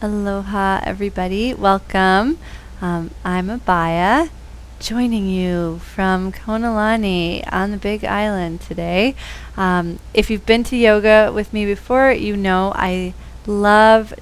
Aloha, everybody. Welcome. I'm Abaya, joining you from Konalani on the Big Island today. If you've been to yoga with me before, you know I love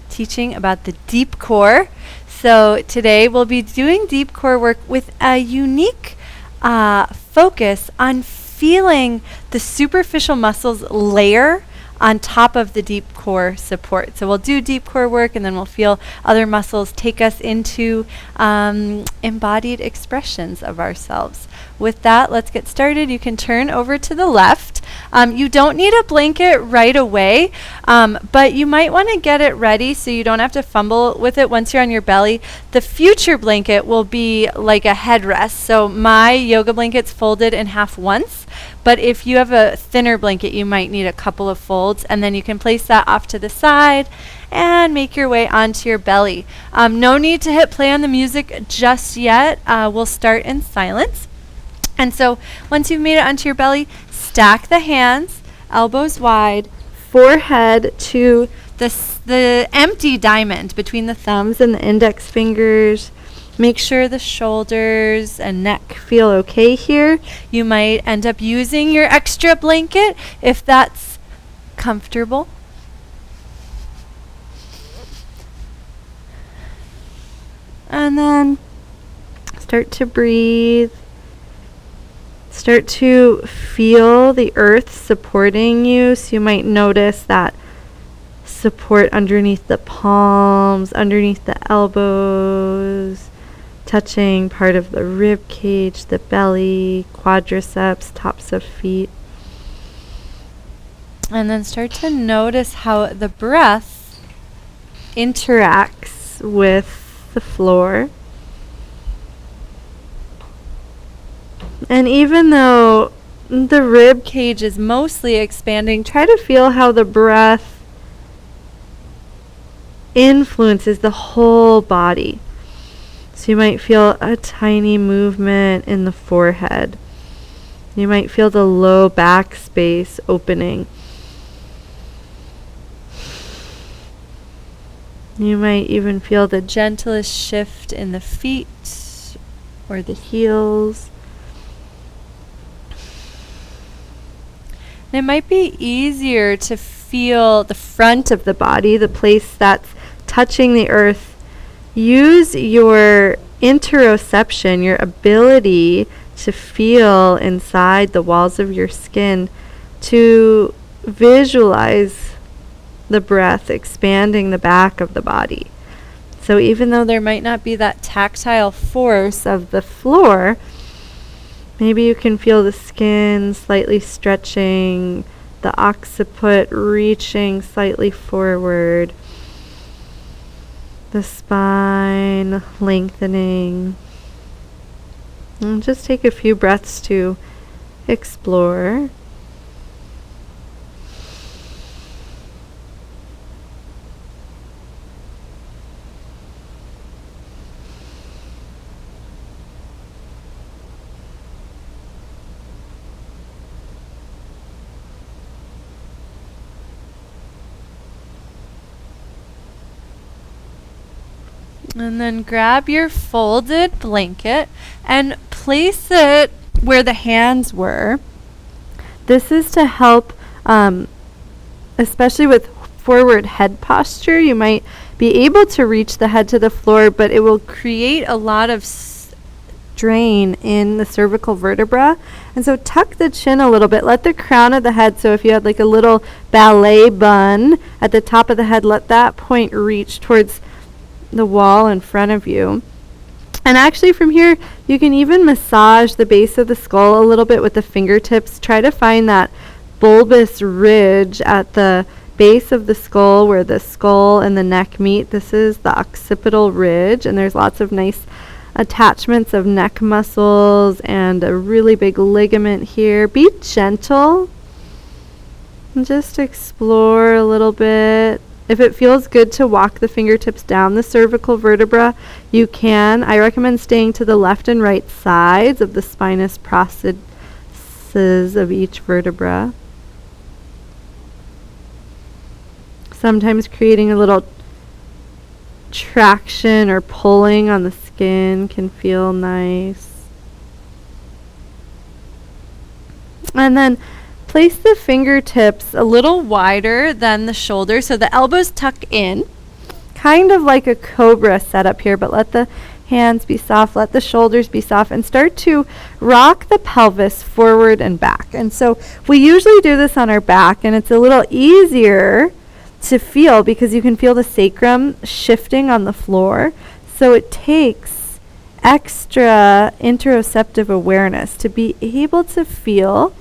teaching about the deep core. So today we'll be doing deep core work with a unique focus on feeling the superficial muscles layer on top of the deep core support. So we'll do deep core work and then we'll feel other muscles take us into embodied expressions of ourselves. With that, let's get started. You can turn over to the left. You don't need a blanket right away, but you might want to get it ready so you don't have to fumble with it once you're on your belly. The future blanket will be like a headrest. So my yoga blanket's folded in half once, but if you have a thinner blanket, you might need a couple of folds, and then you can place that off to the side and make your way onto your belly. No need to hit play on the music just yet. We'll start in silence. And so once you've made it onto your belly, stack the hands, elbows wide, forehead to the empty diamond between the thumbs and the index fingers. Make sure the shoulders and neck feel okay here. You might end up using your extra blanket if that's comfortable. And then start to breathe. Start to feel the earth supporting you. So you might notice that support underneath the palms, underneath the elbows, touching part of the rib cage, the belly, quadriceps, tops of feet. And then start to notice how the breath interacts with the floor. And even though the rib cage is mostly expanding, try to feel how the breath influences the whole body. So you might feel a tiny movement in the forehead. You might feel the low back space opening. You might even feel the gentlest shift in the feet or the heels. And it might be easier to feel the front of the body, the place that's touching the earth. Use your interoception, your ability to feel inside the walls of your skin, to visualize the breath expanding the back of the body. So even though there might not be that tactile force of the floor, maybe you can feel the skin slightly stretching, the occiput reaching slightly forward, the spine lengthening. And just take a few breaths to explore. And then grab your folded blanket and place it where the hands were. This is to help, especially with forward head posture. You might be able to reach the head to the floor, but it will create a lot of strain in the cervical vertebra. And so tuck the chin a little bit. Let the crown of the head, so if you had like a little ballet bun at the top of the head, let that point reach towards the wall in front of you. And actually from here you can even massage the base of the skull a little bit with the fingertips. Try to find that bulbous ridge at the base of the skull where the skull and the neck meet. This is the occipital ridge, and there's lots of nice attachments of neck muscles and a really big ligament here. Be gentle and just explore a little bit. If it feels good to walk the fingertips down the cervical vertebra, you can. I recommend staying to the left and right sides of the spinous processes of each vertebra. sometimes creating a little traction or pulling on the skin can feel nice. And then place the fingertips a little wider than the shoulder, so the elbows tuck in, kind of like a cobra setup here, but let the hands be soft, let the shoulders be soft, and start to rock the pelvis forward and back. And so we usually do this on our back, and it's a little easier to feel because you can feel the sacrum shifting on the floor. So it takes extra interoceptive awareness to be able to feel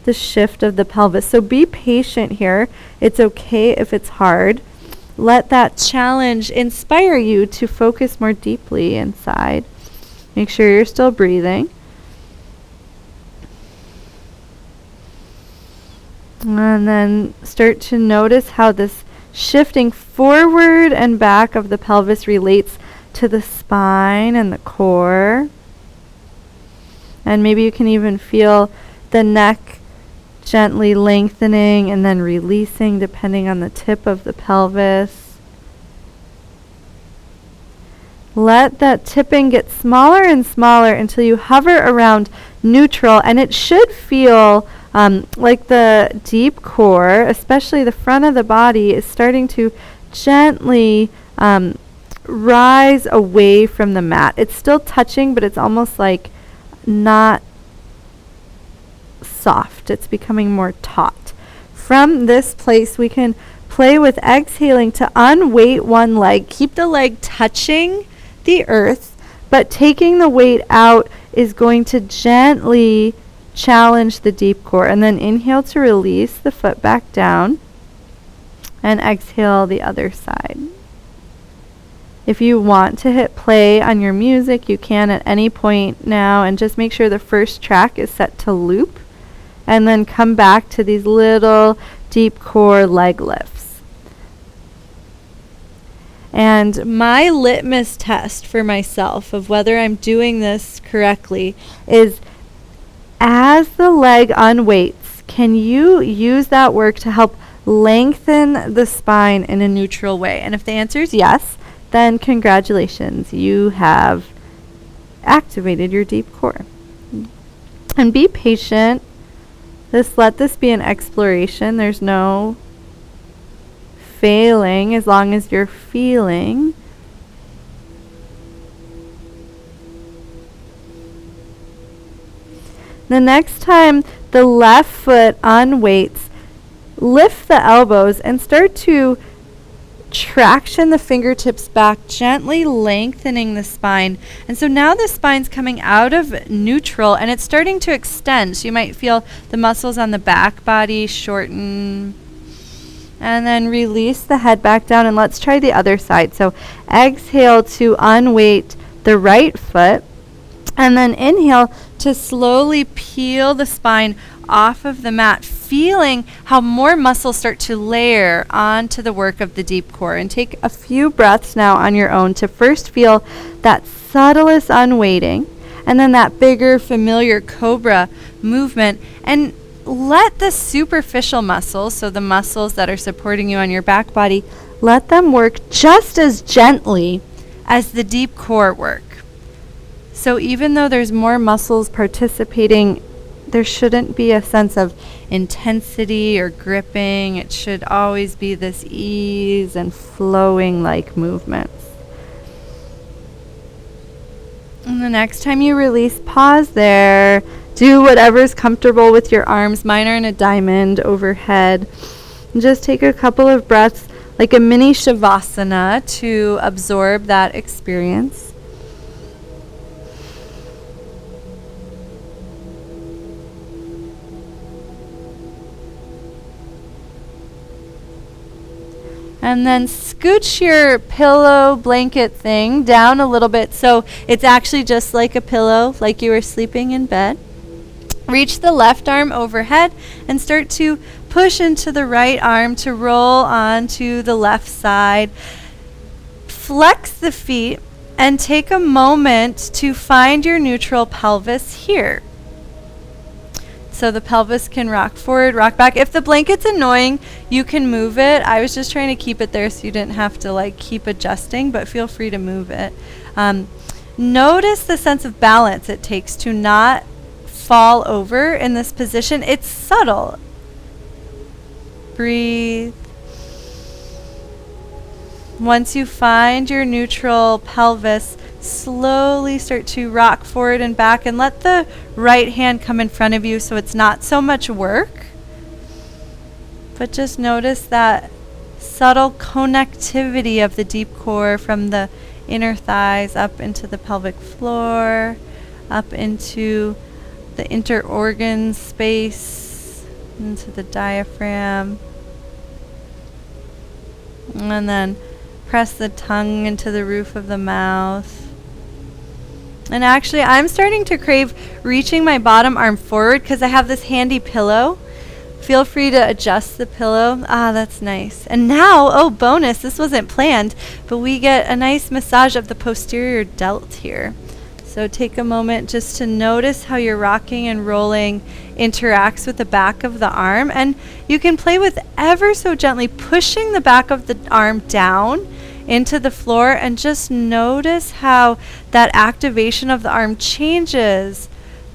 the shift of the pelvis. So be patient here. It's okay if it's hard. Let that challenge inspire you to focus more deeply inside. Make sure you're still breathing. And then start to notice how this shifting forward and back of the pelvis relates to the spine and the core. And maybe you can even feel the neck gently lengthening and then releasing depending on the tip of the pelvis. Let that tipping get smaller and smaller until you hover around neutral, and it should feel like the deep core, especially the front of the body, is starting to gently rise away from the mat. It's still touching, but it's almost like not soft. It's becoming more taut. From this place, we can play with exhaling to unweight one leg. Keep the leg touching the earth, but taking the weight out is going to gently challenge the deep core. And then inhale to release the foot back down, and exhale the other side. If you want to hit play on your music, you can at any point now, and just make sure the first track is set to loop, and then come back to these little deep core leg lifts. And my litmus test for myself of whether I'm doing this correctly is, as the leg unweights, can you use that work to help lengthen the spine in a neutral way? And if the answer is yes, then congratulations, you have activated your deep core. And be patient. Let this be an exploration. There's no failing as long as you're feeling. The next time the left foot unweights, lift the elbows and start to traction the fingertips back, gently lengthening the spine. And so now the spine's coming out of neutral and it's starting to extend. So you might feel the muscles on the back body shorten. And then release the head back down, and let's try the other side. So exhale to unweight the right foot, and then inhale to slowly peel the spine off of the mat, feeling how more muscles start to layer onto the work of the deep core. And take a few breaths now on your own to first feel that subtlest unweighting, and then that bigger familiar cobra movement, and let the superficial muscles, so the muscles that are supporting you on your back body, let them work just as gently as the deep core work. So even though there's more muscles participating, there shouldn't be a sense of intensity or gripping. It should always be this ease and flowing like movements. And the next time you release, pause there. Do whatever's comfortable with your arms. Mine are in a diamond overhead. And just take a couple of breaths, like a mini shavasana, to absorb that experience. And then scooch your pillow blanket thing down a little bit so it's actually just like a pillow, like you were sleeping in bed. Reach the left arm overhead and start to push into the right arm to roll onto the left side. Flex the feet and take a moment to find your neutral pelvis here. So the pelvis can rock forward, rock back. If the blanket's annoying, you can move it. I was just trying to keep it there so you didn't have to like keep adjusting, but feel free to move it. Notice the sense of balance it takes to not fall over in this position. It's subtle. Breathe. Once you find your neutral pelvis, slowly start to rock forward and back and let the right hand come in front of you so it's not so much work. But just notice that subtle connectivity of the deep core from the inner thighs up into the pelvic floor, up into the interorgan space, into the diaphragm. And then press the tongue into the roof of the mouth. And actually, I'm starting to crave reaching my bottom arm forward because I have this handy pillow. Feel free to adjust the pillow. Ah, that's nice. And now, oh, bonus, this wasn't planned, but we get a nice massage of the posterior delt here. So take a moment just to notice how your rocking and rolling interacts with the back of the arm. And you can play with ever so gently pushing the back of the arm down into the floor and just notice how that activation of the arm changes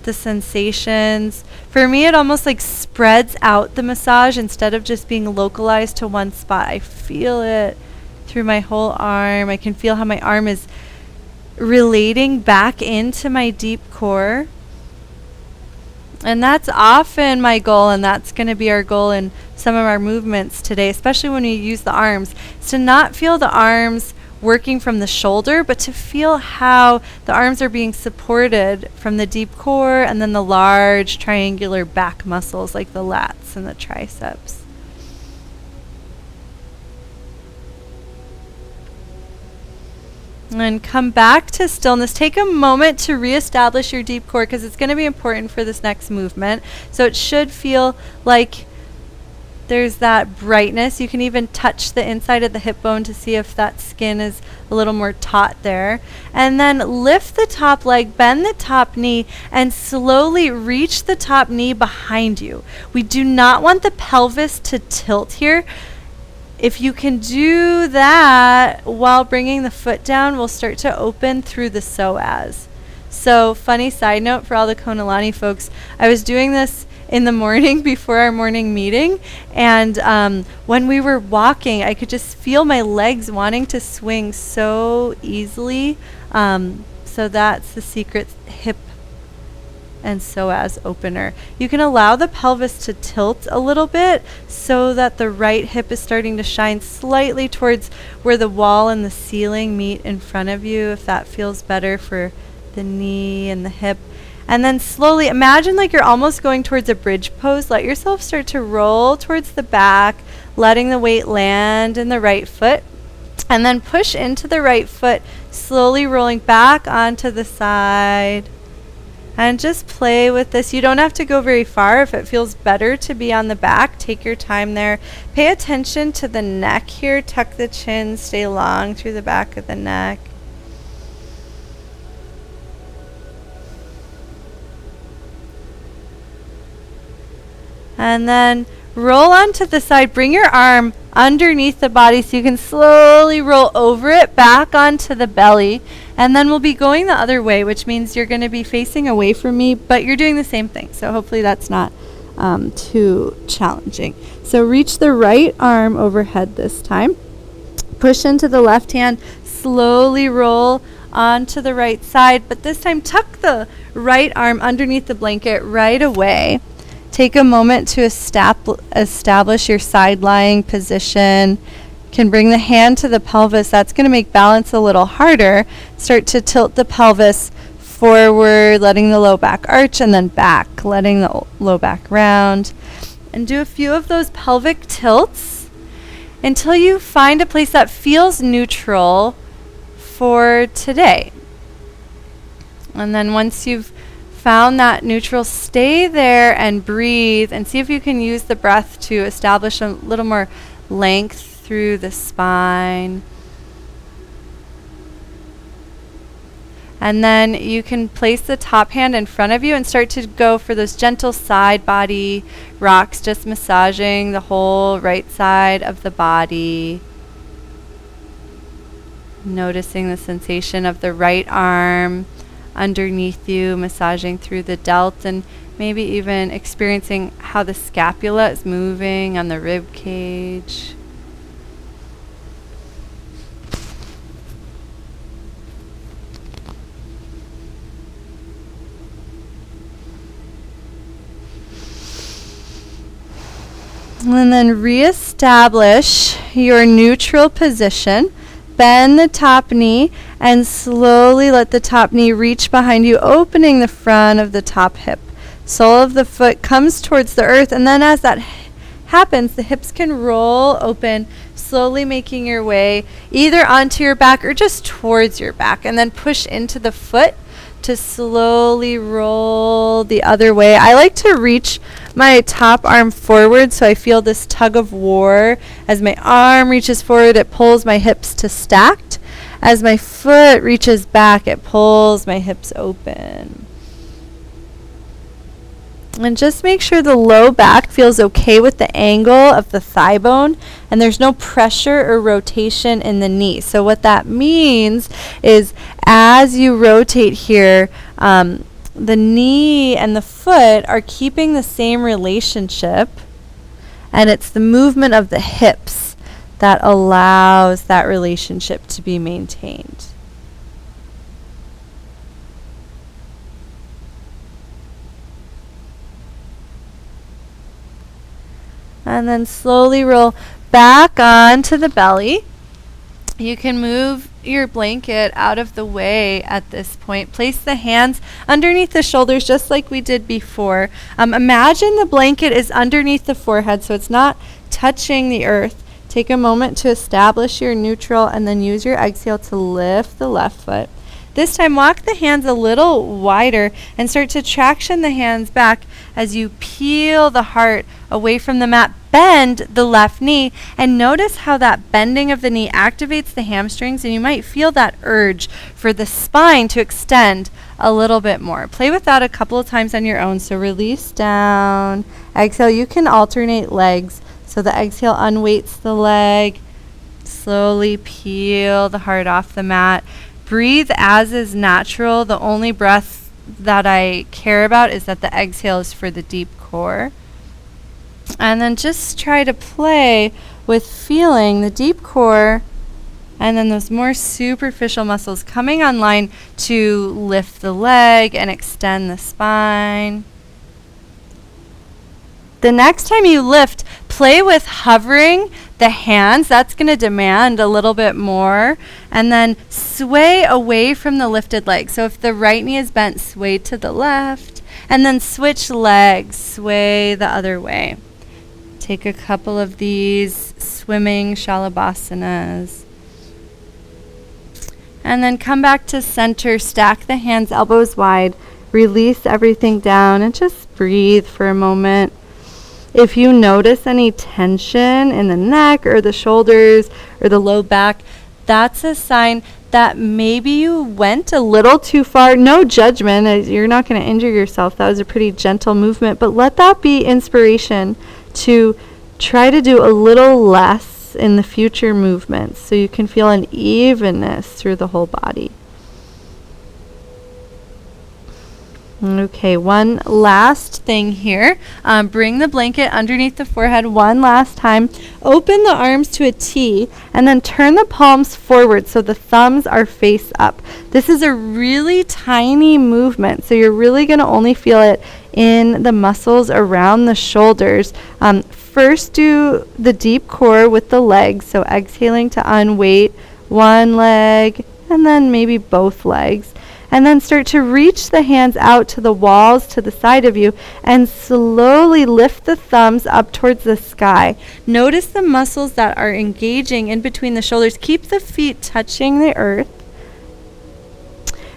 the sensations. For me, it almost like spreads out the massage instead of just being localized to one spot. I feel it through my whole arm. I can feel how my arm is relating back into my deep core. And that's often my goal, and that's going to be our goal in some of our movements today, especially when we use the arms, is to not feel the arms working from the shoulder, but to feel how the arms are being supported from the deep core and then the large triangular back muscles like the lats and the triceps. And come back to stillness. Take a moment to reestablish your deep core because it's going to be important for this next movement. So it should feel like there's that brightness. You can even touch the inside of the hip bone to see if that skin is a little more taut there. And then lift the top leg, bend the top knee, and slowly reach the top knee behind you. We do not want the pelvis to tilt here. If you can do that while bringing the foot down, we'll start to open through the psoas. So, funny side note for all the Konalani folks, I was doing this in the morning before our morning meeting, and when we were walking, I could just feel my legs wanting to swing so easily. So that's the secret hip and psoas opener. You can allow the pelvis to tilt a little bit so that the right hip is starting to shine slightly towards where the wall and the ceiling meet in front of you, if that feels better for the knee and the hip. And then slowly imagine like you're almost going towards a bridge pose. Let yourself start to roll towards the back, letting the weight land in the right foot. And then push into the right foot, slowly rolling back onto the side. And just play with this. You don't have to go very far. If it feels better to be on the back, take your time there. Pay attention to the neck here. Tuck the chin, stay long through the back of the neck. And then roll onto the side. Bring your arm underneath the body so you can slowly roll over it back onto the belly. And then we'll be going the other way, which means you're going to be facing away from me, but you're doing the same thing. So hopefully that's not too challenging. So reach the right arm overhead this time. Push into the left hand. Slowly roll onto the right side, but this time tuck the right arm underneath the blanket right away. Take a moment to establish your side lying position. Can bring the hand to the pelvis. That's going to make balance a little harder. Start to tilt the pelvis forward, letting the low back arch, and then back, letting the low back round. And do a few of those pelvic tilts until you find a place that feels neutral for today. And then once you've found that neutral, stay there and breathe and see if you can use the breath to establish a little more length through the spine. And then you can place the top hand in front of you and start to go for those gentle side body rocks, just massaging the whole right side of the body. Noticing the sensation of the right arm underneath you, massaging through the delt, and maybe even experiencing how the scapula is moving on the rib cage. And then reestablish your neutral position. Bend the top knee and slowly let the top knee reach behind you, opening the front of the top hip. Sole of the foot comes towards the earth, and then as that happens, the hips can roll open, slowly making your way either onto your back or just towards your back, and then push into the foot to slowly roll the other way. I like to reach my top arm forward so I feel this tug of war. As my arm reaches forward, it pulls my hips to stacked. As my foot reaches back, it pulls my hips open. And just make sure the low back feels okay with the angle of the thigh bone, and there's no pressure or rotation in the knee. So what that means is as you rotate here, the knee and the foot are keeping the same relationship, and it's the movement of the hips that allows that relationship to be maintained. And then slowly roll back onto the belly. You can move your blanket out of the way at this point. Place the hands underneath the shoulders just like we did before. Imagine the blanket is underneath the forehead so it's not touching the earth. Take a moment to establish your neutral and then use your exhale to lift the left foot. This time walk the hands a little wider and start to traction the hands back as you peel the heart away from the mat. Bend the left knee and notice how that bending of the knee activates the hamstrings, and you might feel that urge for the spine to extend a little bit more. Play with that a couple of times on your own. So release down, exhale. You can alternate legs. So the exhale unweights the leg. Slowly peel the heart off the mat. Breathe as is natural. The only breath that I care about is that the exhale is for the deep core. And then just try to play with feeling the deep core and then those more superficial muscles coming online to lift the leg and extend the spine. The next time you lift, play with hovering the hands. That's going to demand a little bit more. And then sway away from the lifted leg. So if the right knee is bent, sway to the left. And then switch legs, sway the other way. Take a couple of these swimming shalabhasanas. And then come back to center. Stack the hands, elbows wide. Release everything down and just breathe for a moment. If you notice any tension in the neck or the shoulders or the low back, that's a sign that maybe you went a little too far. No judgment. You're not going to injure yourself. That was a pretty gentle movement. But let that be inspiration to try to do a little less in the future movements so you can feel an evenness through the whole body. Okay, one last thing here. Bring the blanket underneath the forehead one last time. Open the arms to a T and then turn the palms forward so the thumbs are face up. This is a really tiny movement, so you're really going to only feel it in the muscles around the shoulders. First, do the deep core with the legs, so exhaling to unweight one leg and then maybe both legs. And then start to reach the hands out to the walls to the side of you and slowly lift the thumbs up towards the sky. Notice the muscles that are engaging in between the shoulders. Keep the feet touching the earth.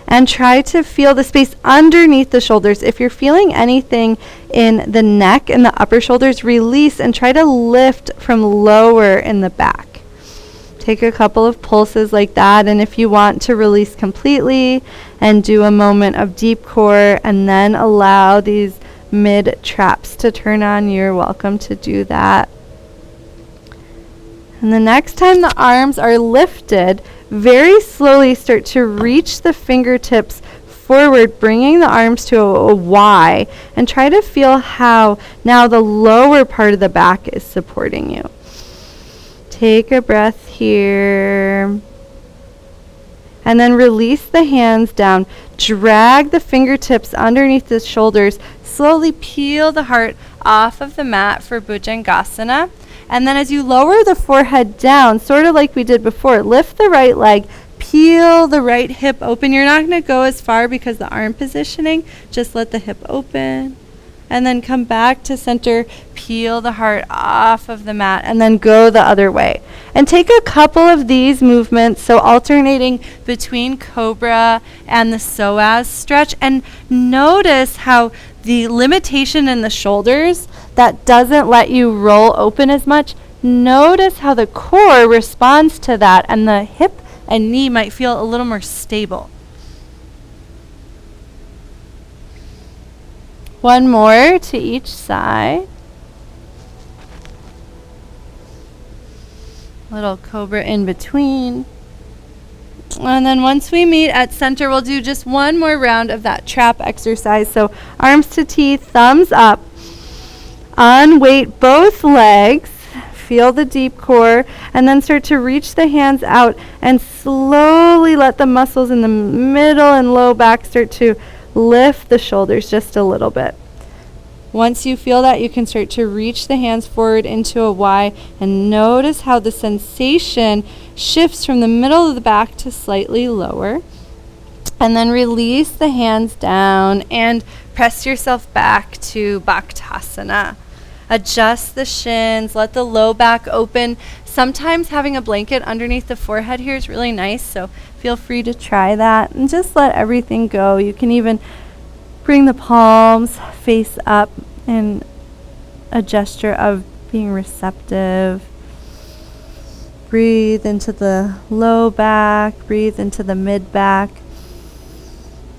And try to feel the space underneath the shoulders. If you're feeling anything in the neck and the upper shoulders, release and try to lift from lower in the back. Take a couple of pulses like that, and if you want to release completely and do a moment of deep core and then allow these mid traps to turn on, you're welcome to do that. And the next time the arms are lifted, very slowly start to reach the fingertips forward, bringing the arms to a Y, and try to feel how now the lower part of the back is supporting you. Take a breath here. And then release the hands down. Drag the fingertips underneath the shoulders. Slowly peel the heart off of the mat for Bhujangasana. And then as you lower the forehead down, sort of like we did before, lift the right leg, peel the right hip open. You're not going to go as far because the arm positioning. Just let the hip open. And then come back to center, peel the heart off of the mat, and then go the other way. And take a couple of these movements, so alternating between cobra and the psoas stretch, and notice how the limitation in the shoulders that doesn't let you roll open as much, notice how the core responds to that, and the hip and knee might feel a little more stable. One more to each side. Little cobra in between. And then once we meet at center, we'll do just one more round of that trap exercise. So arms to teeth, thumbs up. Unweight both legs. Feel the deep core. And then start to reach the hands out and slowly let the muscles in the middle and low back start to lift the shoulders just a little bit. Once you feel that, you can start to reach the hands forward into a Y and notice how the sensation shifts from the middle of the back to slightly lower. And then release the hands down and press yourself back to Bhaktasana. Adjust the shins, let the low back open. Sometimes having a blanket underneath the forehead here is really nice, so feel free to try that and just let everything go. You can even bring the palms face up in a gesture of being receptive. Breathe into the low back, breathe into the mid back.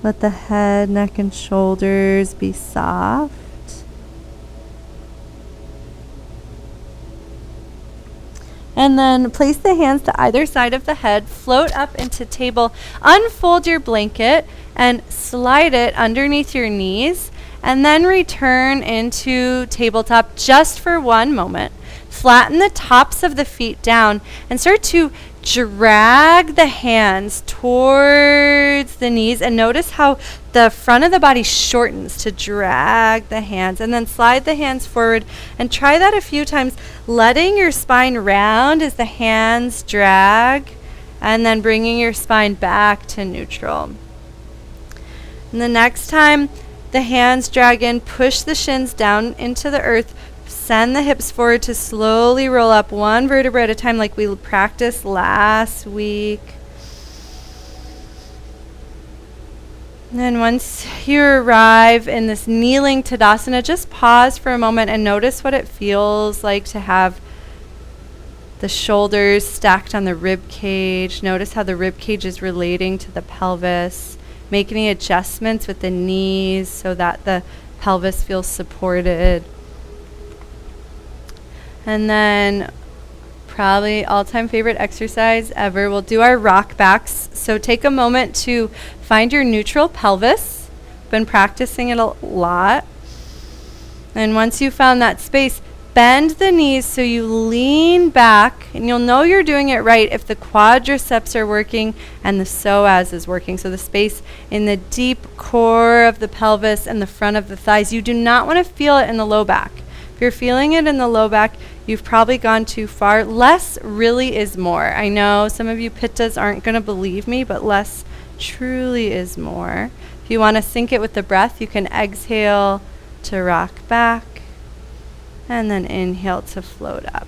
Let the head, neck, and shoulders be soft. And then place the hands to either side of the head, float up into table, unfold your blanket, and slide it underneath your knees, and then return into tabletop just for one moment. Flatten the tops of the feet down and start to drag the hands towards the knees, and notice how the front of the body shortens to drag the hands, and then slide the hands forward and try that a few times, letting your spine round as the hands drag, and then bringing your spine back to neutral. And the next time the hands drag in, push the shins down into the earth. Send the hips forward to slowly roll up one vertebra at a time like we practiced last week. And then once you arrive in this kneeling Tadasana, just pause for a moment and notice what it feels like to have the shoulders stacked on the rib cage. Notice how the rib cage is relating to the pelvis. Make any adjustments with the knees so that the pelvis feels supported. And then probably all-time favorite exercise ever, we'll do our rock backs. So take a moment to find your neutral pelvis. Been practicing it a lot. And once you found that space, bend the knees so you lean back, and you'll know you're doing it right if the quadriceps are working and the psoas is working. So the space in the deep core of the pelvis and the front of the thighs. You do not want to feel it in the low back. If you're feeling it in the low back, you've probably gone too far. Less really is more. I know some of you pittas aren't going to believe me, but less truly is more. If you want to sync it with the breath, you can exhale to rock back and then inhale to float up.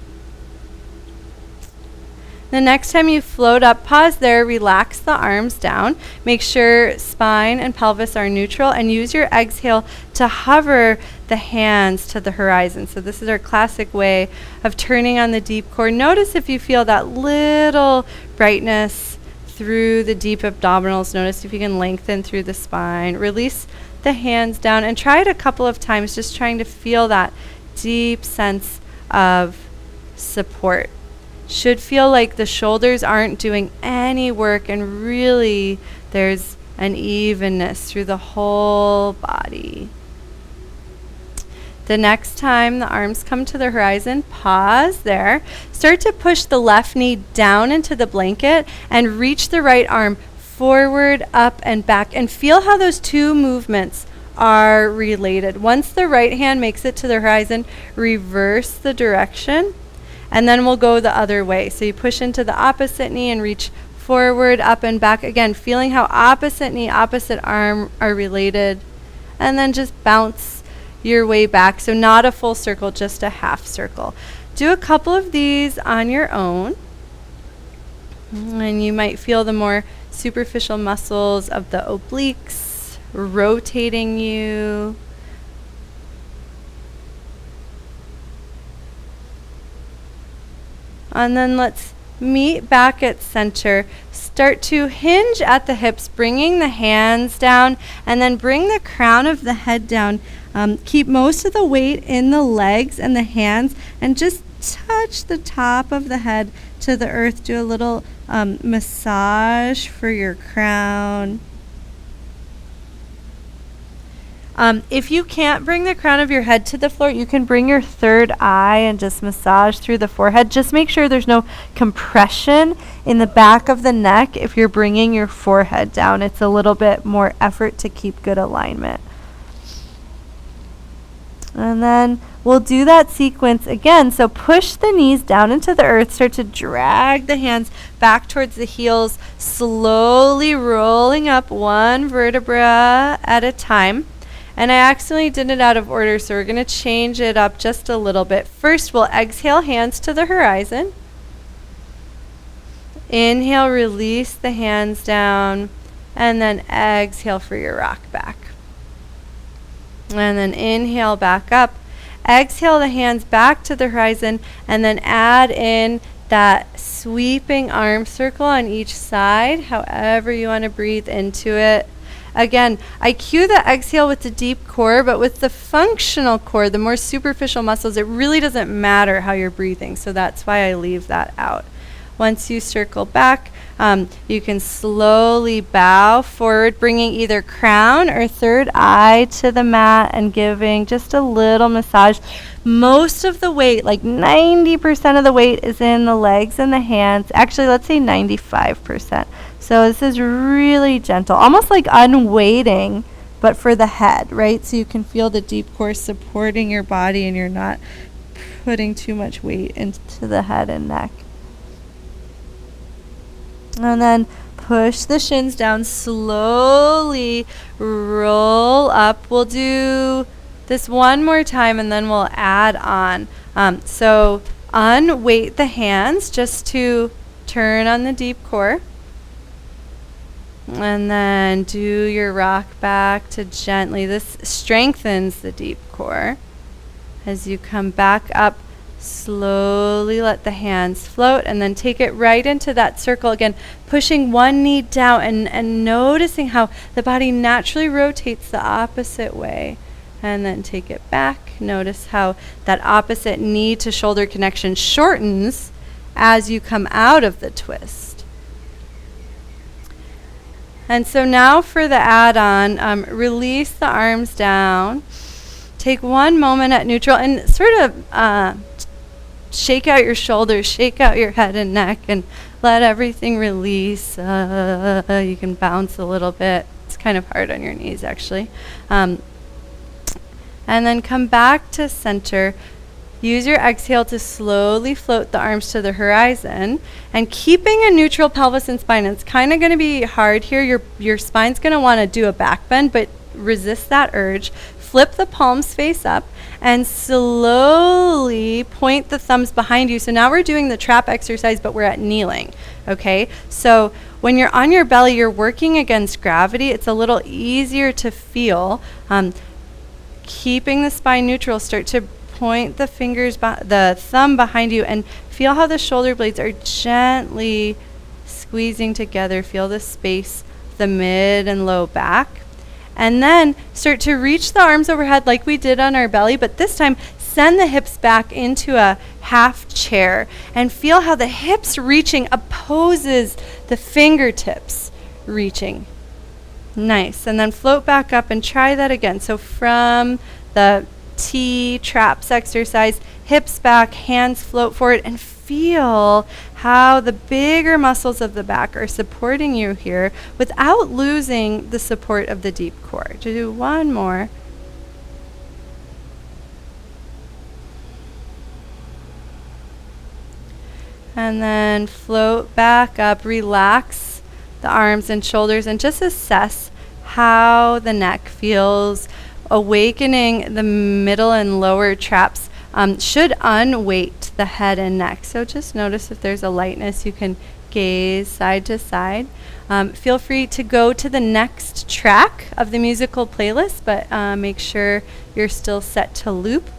The next time you float up, pause there, relax the arms down. Make sure spine and pelvis are neutral, and use your exhale to hover the hands to the horizon. So this is our classic way of turning on the deep core. Notice if you feel that little brightness through the deep abdominals. Notice if you can lengthen through the spine. Release the hands down and try it a couple of times, just trying to feel that deep sense of support. Should feel like the shoulders aren't doing any work, and really there's an evenness through the whole body. The next time the arms come to the horizon, pause there. Start to push the left knee down into the blanket and reach the right arm forward, up, and back. And feel how those two movements are related. Once the right hand makes it to the horizon, reverse the direction, and then we'll go the other way. So you push into the opposite knee and reach forward, up, and back. Again, feeling how opposite knee, opposite arm are related. And then just bounce your way back. So not a full circle, just a half circle. Do a couple of these on your own. And you might feel the more superficial muscles of the obliques rotating you. And then let's meet back at center. Start to hinge at the hips, bringing the hands down, and then bring the crown of the head down. Keep most of the weight in the legs and the hands, and just touch the top of the head to the earth. Do a little massage for your crown. If you can't bring the crown of your head to the floor, you can bring your third eye and just massage through the forehead. Just make sure there's no compression in the back of the neck if you're bringing your forehead down. It's a little bit more effort to keep good alignment. And then we'll do that sequence again. So push the knees down into the earth. Start to drag the hands back towards the heels, slowly rolling up one vertebra at a time. And I accidentally did it out of order, so we're going to change it up just a little bit. First, we'll exhale, hands to the horizon. Inhale, release the hands down. And then exhale for your rock back. And then inhale, back up. Exhale the hands back to the horizon. And then add in that sweeping arm circle on each side, however you want to breathe into it. Again, I cue the exhale with the deep core, but with the functional core, the more superficial muscles, it really doesn't matter how you're breathing. So that's why I leave that out. Once you circle back, you can slowly bow forward, bringing either crown or third eye to the mat and giving just a little massage. Most of the weight, like 90% of the weight, is in the legs and the hands. Actually, let's say 95%. So this is really gentle, almost like unweighting, but for the head, right? So you can feel the deep core supporting your body and you're not putting too much weight into the head and neck. And then push the shins down, slowly roll up. We'll do this one more time and then we'll add on. So unweight the hands just to turn on the deep core. And then do your rock back to gently. This strengthens the deep core. As you come back up, slowly let the hands float and then take it right into that circle. Again, pushing one knee down and noticing how the body naturally rotates the opposite way. And then take it back. Notice how that opposite knee to shoulder connection shortens as you come out of the twist. And so now for the add-on, release the arms down. Take one moment at neutral and sort of shake out your shoulders, shake out your head and neck, and let everything release. You can bounce a little bit. It's kind of hard on your knees, actually. And then come back to center. Use your exhale to slowly float the arms to the horizon, and keeping a neutral pelvis and spine. It's kind of going to be hard here. Your spine's going to want to do a back bend, but resist that urge. Flip the palms face up and slowly point the thumbs behind you. So now we're doing the trap exercise, but we're at kneeling. Okay, so when you're on your belly, you're working against gravity. It's a little easier to feel. keeping the spine neutral, start to point the fingers, the thumb behind you, and feel how the shoulder blades are gently squeezing together. Feel the space, the mid and low back. And then start to reach the arms overhead like we did on our belly, but this time send the hips back into a half chair and feel how the hips reaching opposes the fingertips reaching. Nice. And then float back up and try that again. So from the T traps exercise, hips back, hands float forward, and feel how the bigger muscles of the back are supporting you here without losing the support of the deep core. Do one more. And then float back up, relax the arms and shoulders, and just assess how the neck feels. Awakening the middle and lower traps should unweight the head and neck. So just notice if there's a lightness. You can gaze side to side. Feel free to go to the next track of the musical playlist, but make sure you're still set to loop.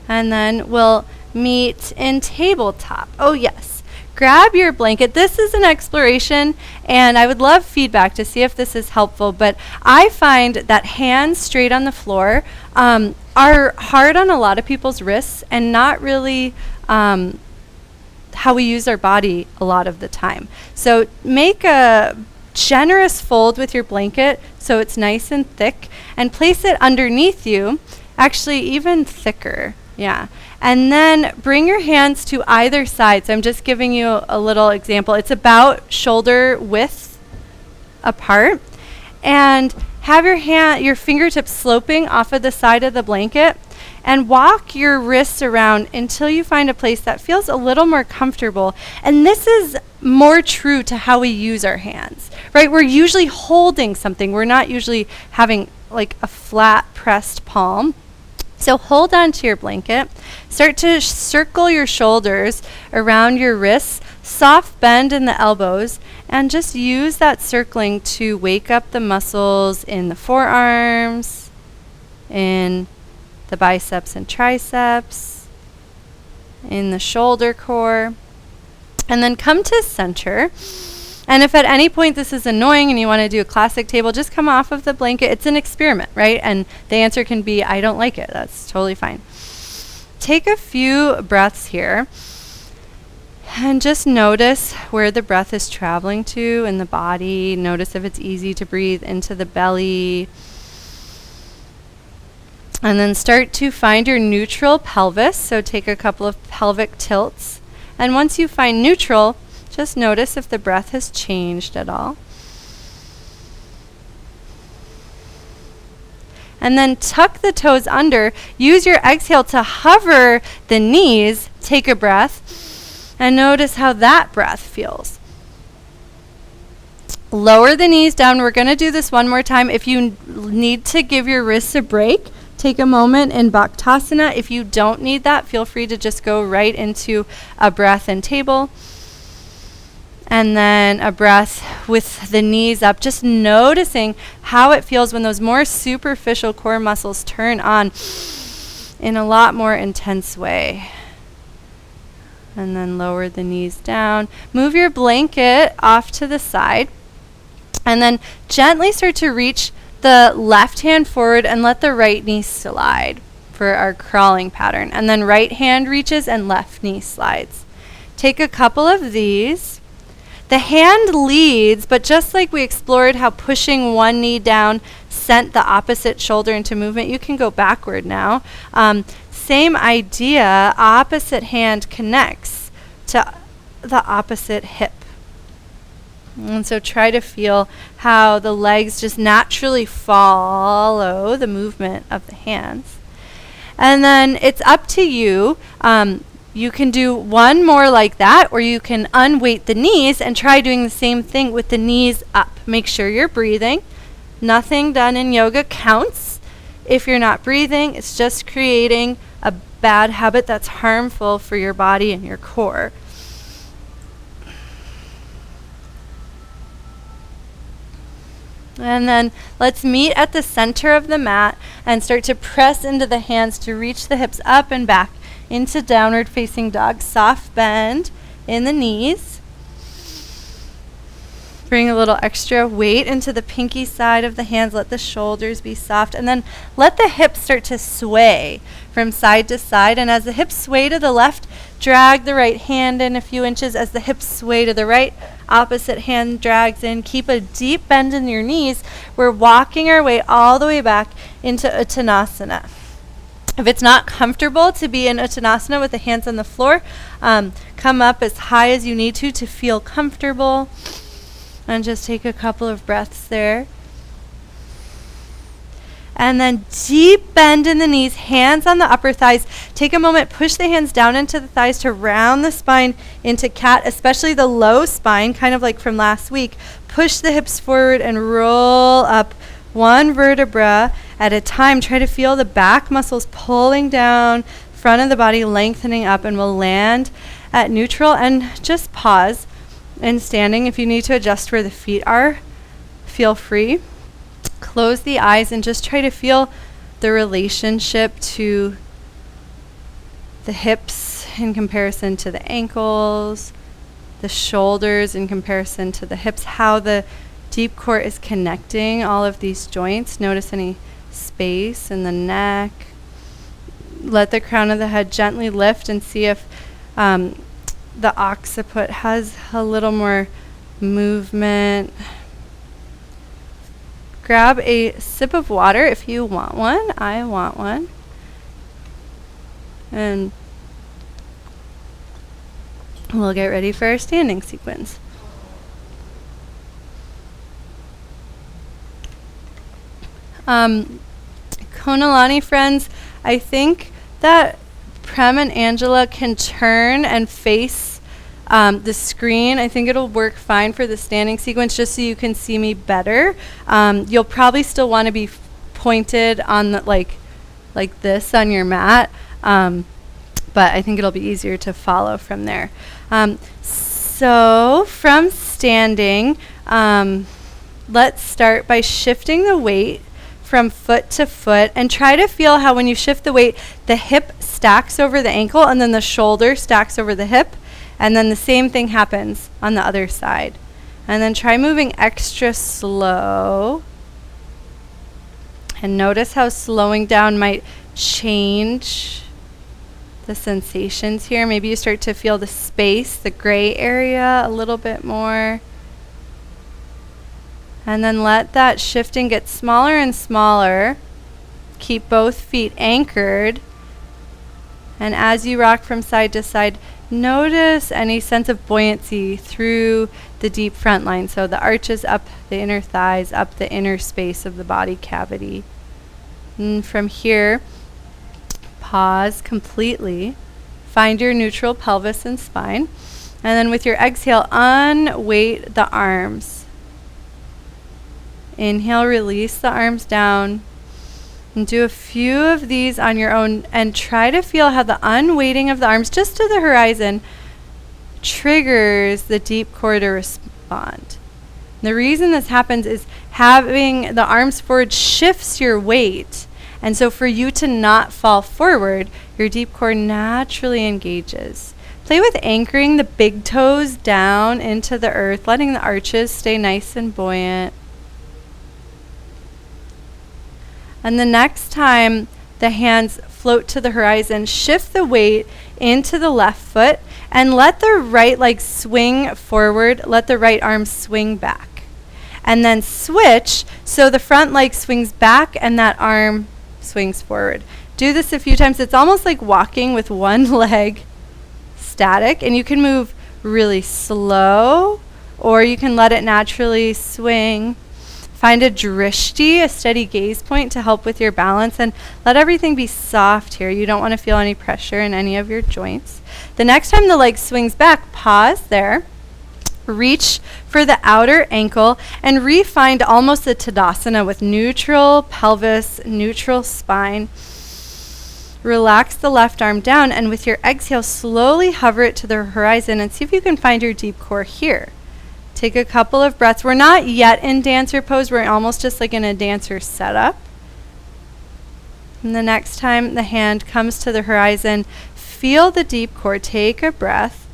And then we'll meet in tabletop. Oh yes. Grab your blanket. This is an exploration, and I would love feedback to see if this is helpful, but I find that hands straight on the floor are hard on a lot of people's wrists and not really how we use our body a lot of the time. So make a generous fold with your blanket so it's nice and thick, and place it underneath you, actually even thicker. Yeah. And then bring your hands to either side. So I'm just giving you a little example. It's about shoulder width apart. And have your fingertips sloping off of the side of the blanket, and walk your wrists around until you find a place that feels a little more comfortable. And this is more true to how we use our hands, right? We're usually holding something. We're not usually having like a flat pressed palm. So hold on to your blanket, start to circle your shoulders around your wrists, soft bend in the elbows, and just use that circling to wake up the muscles in the forearms, in the biceps and triceps, in the shoulder core, and then come to center. And if at any point this is annoying and you want to do a classic table, just come off of the blanket. It's an experiment, right? And the answer can be, I don't like it. That's totally fine. Take a few breaths here and just notice where the breath is traveling to in the body. Notice if it's easy to breathe into the belly. And then start to find your neutral pelvis. So take a couple of pelvic tilts. And once you find neutral, just notice if the breath has changed at all. And then tuck the toes under. Use your exhale to hover the knees. Take a breath and notice how that breath feels. Lower the knees down. We're going to do this one more time. If you need to give your wrists a break, take a moment in Bhaktasana. If you don't need that, feel free to just go right into a breath in table. And then a breath with the knees up, just noticing how it feels when those more superficial core muscles turn on in a lot more intense way. And then lower the knees down. Move your blanket off to the side. And then gently start to reach the left hand forward and let the right knee slide for our crawling pattern. And then right hand reaches and left knee slides. Take a couple of these. The hand leads, but just like we explored how pushing one knee down sent the opposite shoulder into movement, you can go backward now. Same idea, opposite hand connects to the opposite hip. And so try to feel how the legs just naturally follow the movement of the hands. And then it's up to you. You can do one more like that, or you can unweight the knees and try doing the same thing with the knees up. Make sure you're breathing. Nothing done in yoga counts. If you're not breathing, it's just creating a bad habit that's harmful for your body and your core. And then let's meet at the center of the mat and start to press into the hands to reach the hips up and back into downward facing dog. Soft bend in the knees. Bring a little extra weight into the pinky side of the hands. Let the shoulders be soft. And then let the hips start to sway from side to side. And as the hips sway to the left, drag the right hand in a few inches. As the hips sway to the right, opposite hand drags in. Keep a deep bend in your knees. We're walking our way all the way back into Uttanasana. If it's not comfortable to be in Uttanasana with the hands on the floor, come up as high as you need to feel comfortable. And just take a couple of breaths there. And then deep bend in the knees, hands on the upper thighs. Take a moment, push the hands down into the thighs to round the spine into cat, especially the low spine, kind of like from last week. Push the hips forward and roll up one vertebra at a time. Try to feel the back muscles pulling down, front of the body lengthening up, and we'll land at neutral and just pause. And standing, if you need to adjust where the feet are, feel free. Close the eyes and just try to feel the relationship to the hips in comparison to the ankles, the shoulders in comparison to the hips, how the deep core is connecting all of these joints. Notice any space in the neck. Let the crown of the head gently lift and see if the occiput has a little more movement. Grab a sip of water if you want one. I want one. And we'll get ready for our standing sequence. Konalani friends, I think that Prem and Angela can turn and face the screen. I think it'll work fine for the standing sequence just so you can see me better. You'll probably still want to be pointed on the like this on your mat, but I think it'll be easier to follow from there. So from standing, let's start by shifting the weight from foot to foot, and try to feel how when you shift the weight, the hip stacks over the ankle and then the shoulder stacks over the hip, and then the same thing happens on the other side. And then try moving extra slow, and notice how slowing down might change the sensations here. Maybe you start to feel the space, the gray area a little bit more. And then let that shifting get smaller and smaller. Keep both feet anchored. And as you rock from side to side, notice any sense of buoyancy through the deep front line. So the arches up the inner thighs, up the inner space of the body cavity. And from here, pause completely. Find your neutral pelvis and spine. And then with your exhale, unweight the arms. Inhale, release the arms down. And do a few of these on your own, and try to feel how the unweighting of the arms just to the horizon triggers the deep core to respond. The reason this happens is having the arms forward shifts your weight. And so for you to not fall forward, your deep core naturally engages. Play with anchoring the big toes down into the earth, letting the arches stay nice and buoyant. And the next time the hands float to the horizon, shift the weight into the left foot and let the right leg swing forward. Let the right arm swing back. And then switch so the front leg swings back and that arm swings forward. Do this a few times. It's almost like walking with one leg static, and you can move really slow or you can let it naturally swing. Find a drishti, a steady gaze point, to help with your balance, and let everything be soft here. You don't want to feel any pressure in any of your joints. The next time the leg swings back, pause there. Reach for the outer ankle and re-find almost a Tadasana with neutral pelvis, neutral spine. Relax the left arm down, and with your exhale, slowly hover it to the horizon and see if you can find your deep core here. Take a couple of breaths. We're not yet in dancer pose. We're almost just like in a dancer setup. And the next time the hand comes to the horizon, feel the deep core. Take a breath.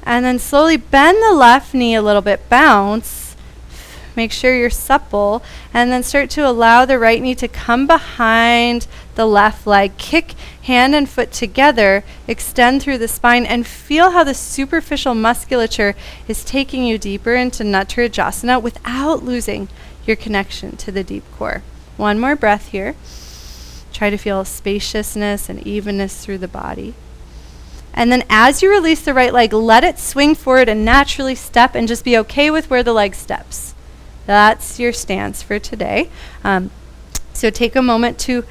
And then slowly bend the left knee a little bit. Bounce. Make sure you're supple. And then start to allow the right knee to come behind the left leg. Kick hand and foot together. Extend through the spine and feel how the superficial musculature is taking you deeper into Natarajasana without losing your connection to the deep core. One more breath here. Try to feel spaciousness and evenness through the body. And then as you release the right leg, let it swing forward and naturally step and just be okay with where the leg steps. That's your stance for today. So take a moment to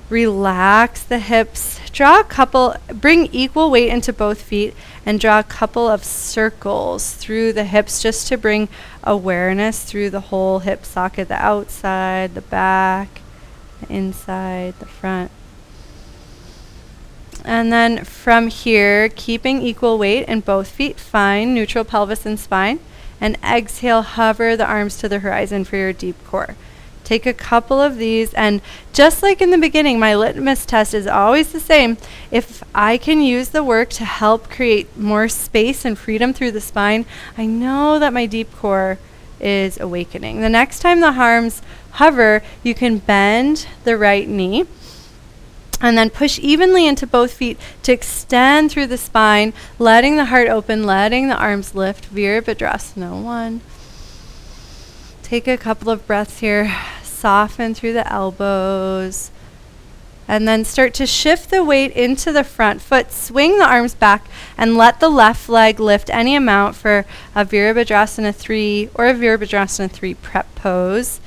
relax the hips. Bring equal weight into both feet and draw a couple of circles through the hips just to bring awareness through the whole hip socket, the outside, the back, the inside, the front. And then from here, keeping equal weight in both feet, find neutral pelvis and spine. And exhale, hover the arms to the horizon for your deep core. Take a couple of these, and just like in the beginning, my litmus test is always the same. If I can use the work to help create more space and freedom through the spine, I know that my deep core is awakening. The next time the arms hover, you can bend the right knee and then push evenly into both feet to extend through the spine, letting the heart open, letting the arms lift. Virabhadrasana 1. Take a couple of breaths here. Soften through the elbows. And then start to shift the weight into the front foot. Swing the arms back and let the left leg lift any amount for a Virabhadrasana 3 or a Virabhadrasana 3 prep pose.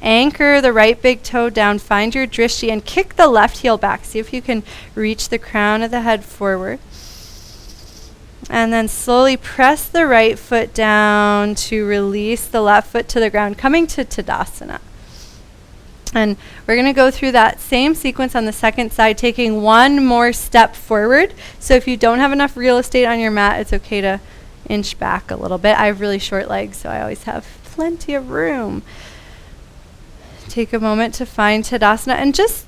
Anchor the right big toe down, find your drishti, and kick the left heel back. See if you can reach the crown of the head forward. And then slowly press the right foot down to release the left foot to the ground, coming to Tadasana. And we're going to go through that same sequence on the second side, taking one more step forward. So if you don't have enough real estate on your mat, it's okay to inch back a little bit. I have really short legs, so I always have plenty of room. Take a moment to find Tadasana and just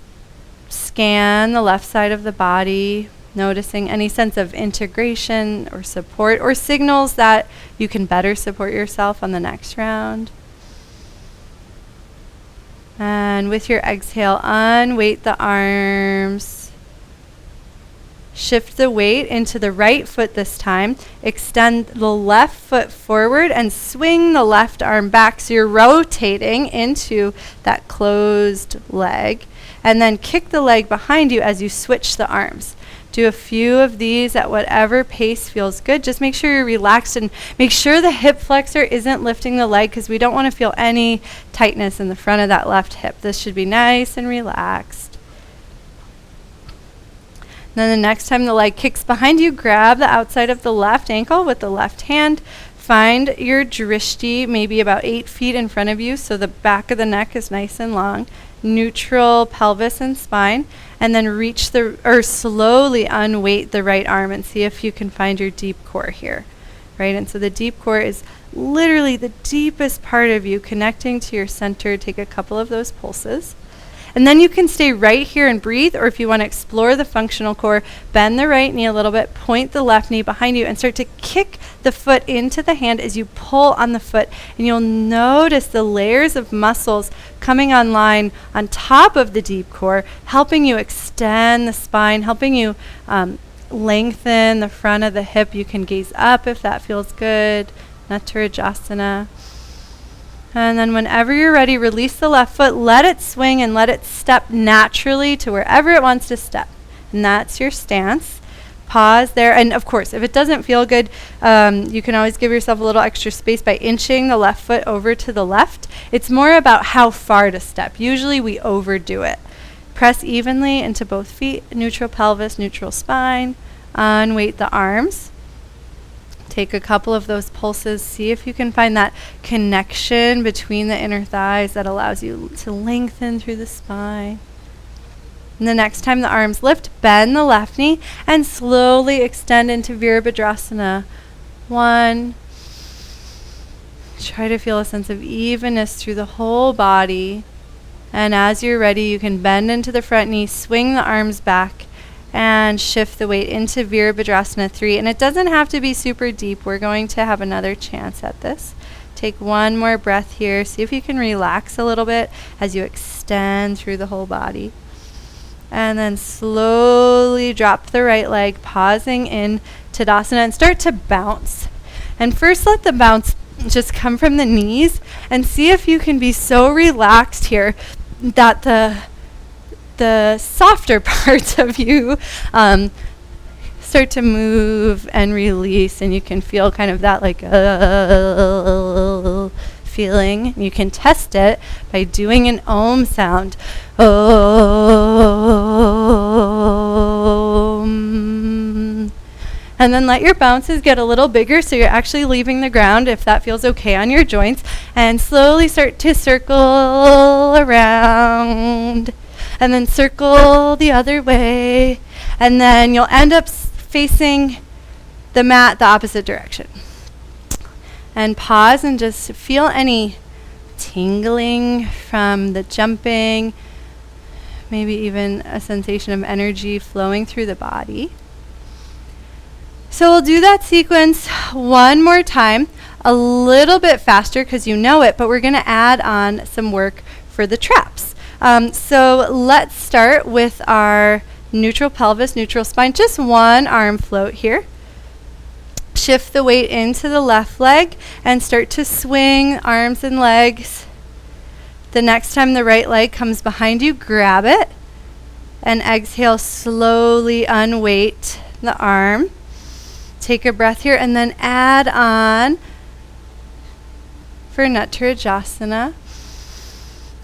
scan the left side of the body, noticing any sense of integration or support or signals that you can better support yourself on the next round. And with your exhale, unweight the arms. Shift the weight into the right foot this time. Extend the left foot forward and swing the left arm back. So you're rotating into that closed leg. And then kick the leg behind you as you switch the arms. Do a few of these at whatever pace feels good. Just make sure you're relaxed and make sure the hip flexor isn't lifting the leg because we don't want to feel any tightness in the front of that left hip. This should be nice and relaxed. Then the next time the leg kicks behind you, grab the outside of the left ankle with the left hand. Find your drishti maybe about 8 feet in front of you so the back of the neck is nice and long. Neutral pelvis and spine. And then slowly unweight the right arm and see if you can find your deep core here. Right? And so the deep core is literally the deepest part of you connecting to your center. Take a couple of those pulses. And then you can stay right here and breathe, or if you want to explore the functional core, bend the right knee a little bit, point the left knee behind you, and start to kick the foot into the hand as you pull on the foot. And you'll notice the layers of muscles coming online on top of the deep core, helping you extend the spine, helping you lengthen the front of the hip. You can gaze up if that feels good. Natarajasana. And then whenever you're ready, release the left foot, let it swing and let it step naturally to wherever it wants to step. And that's your stance. Pause there. And of course, if it doesn't feel good, you can always give yourself a little extra space by inching the left foot over to the left. It's more about how far to step. Usually we overdo it. Press evenly into both feet, neutral pelvis, neutral spine. Unweight the arms. Take a couple of those pulses. See if you can find that connection between the inner thighs that allows you to lengthen through the spine. And the next time the arms lift, bend the left knee and slowly extend into Virabhadrasana. 1, Try to feel a sense of evenness through the whole body. And as you're ready, you can bend into the front knee, swing the arms back, and shift the weight into Virabhadrasana 3. And it doesn't have to be super deep. We're going to have another chance at this. Take one more breath here. See if you can relax a little bit as you extend through the whole body. And then slowly drop the right leg, pausing in Tadasana, and start to bounce. And first let the bounce just come from the knees, and see if you can be so relaxed here that the softer parts of you start to move and release, and you can feel kind of that like feeling. You can test it by doing an Om sound. Om. And then let your bounces get a little bigger, so you're actually leaving the ground if that feels okay on your joints, and slowly start to circle around, and then circle the other way, and then you'll end up facing the mat the opposite direction. And pause and just feel any tingling from the jumping, maybe even a sensation of energy flowing through the body. So we'll do that sequence one more time, a little bit faster because you know it, but we're going to add on some work for the traps. So let's start with our neutral pelvis, neutral spine, just one arm float here. Shift the weight into the left leg and start to swing arms and legs. The next time the right leg comes behind you, grab it and exhale, slowly unweight the arm. Take a breath here and then add on for Natarajasana.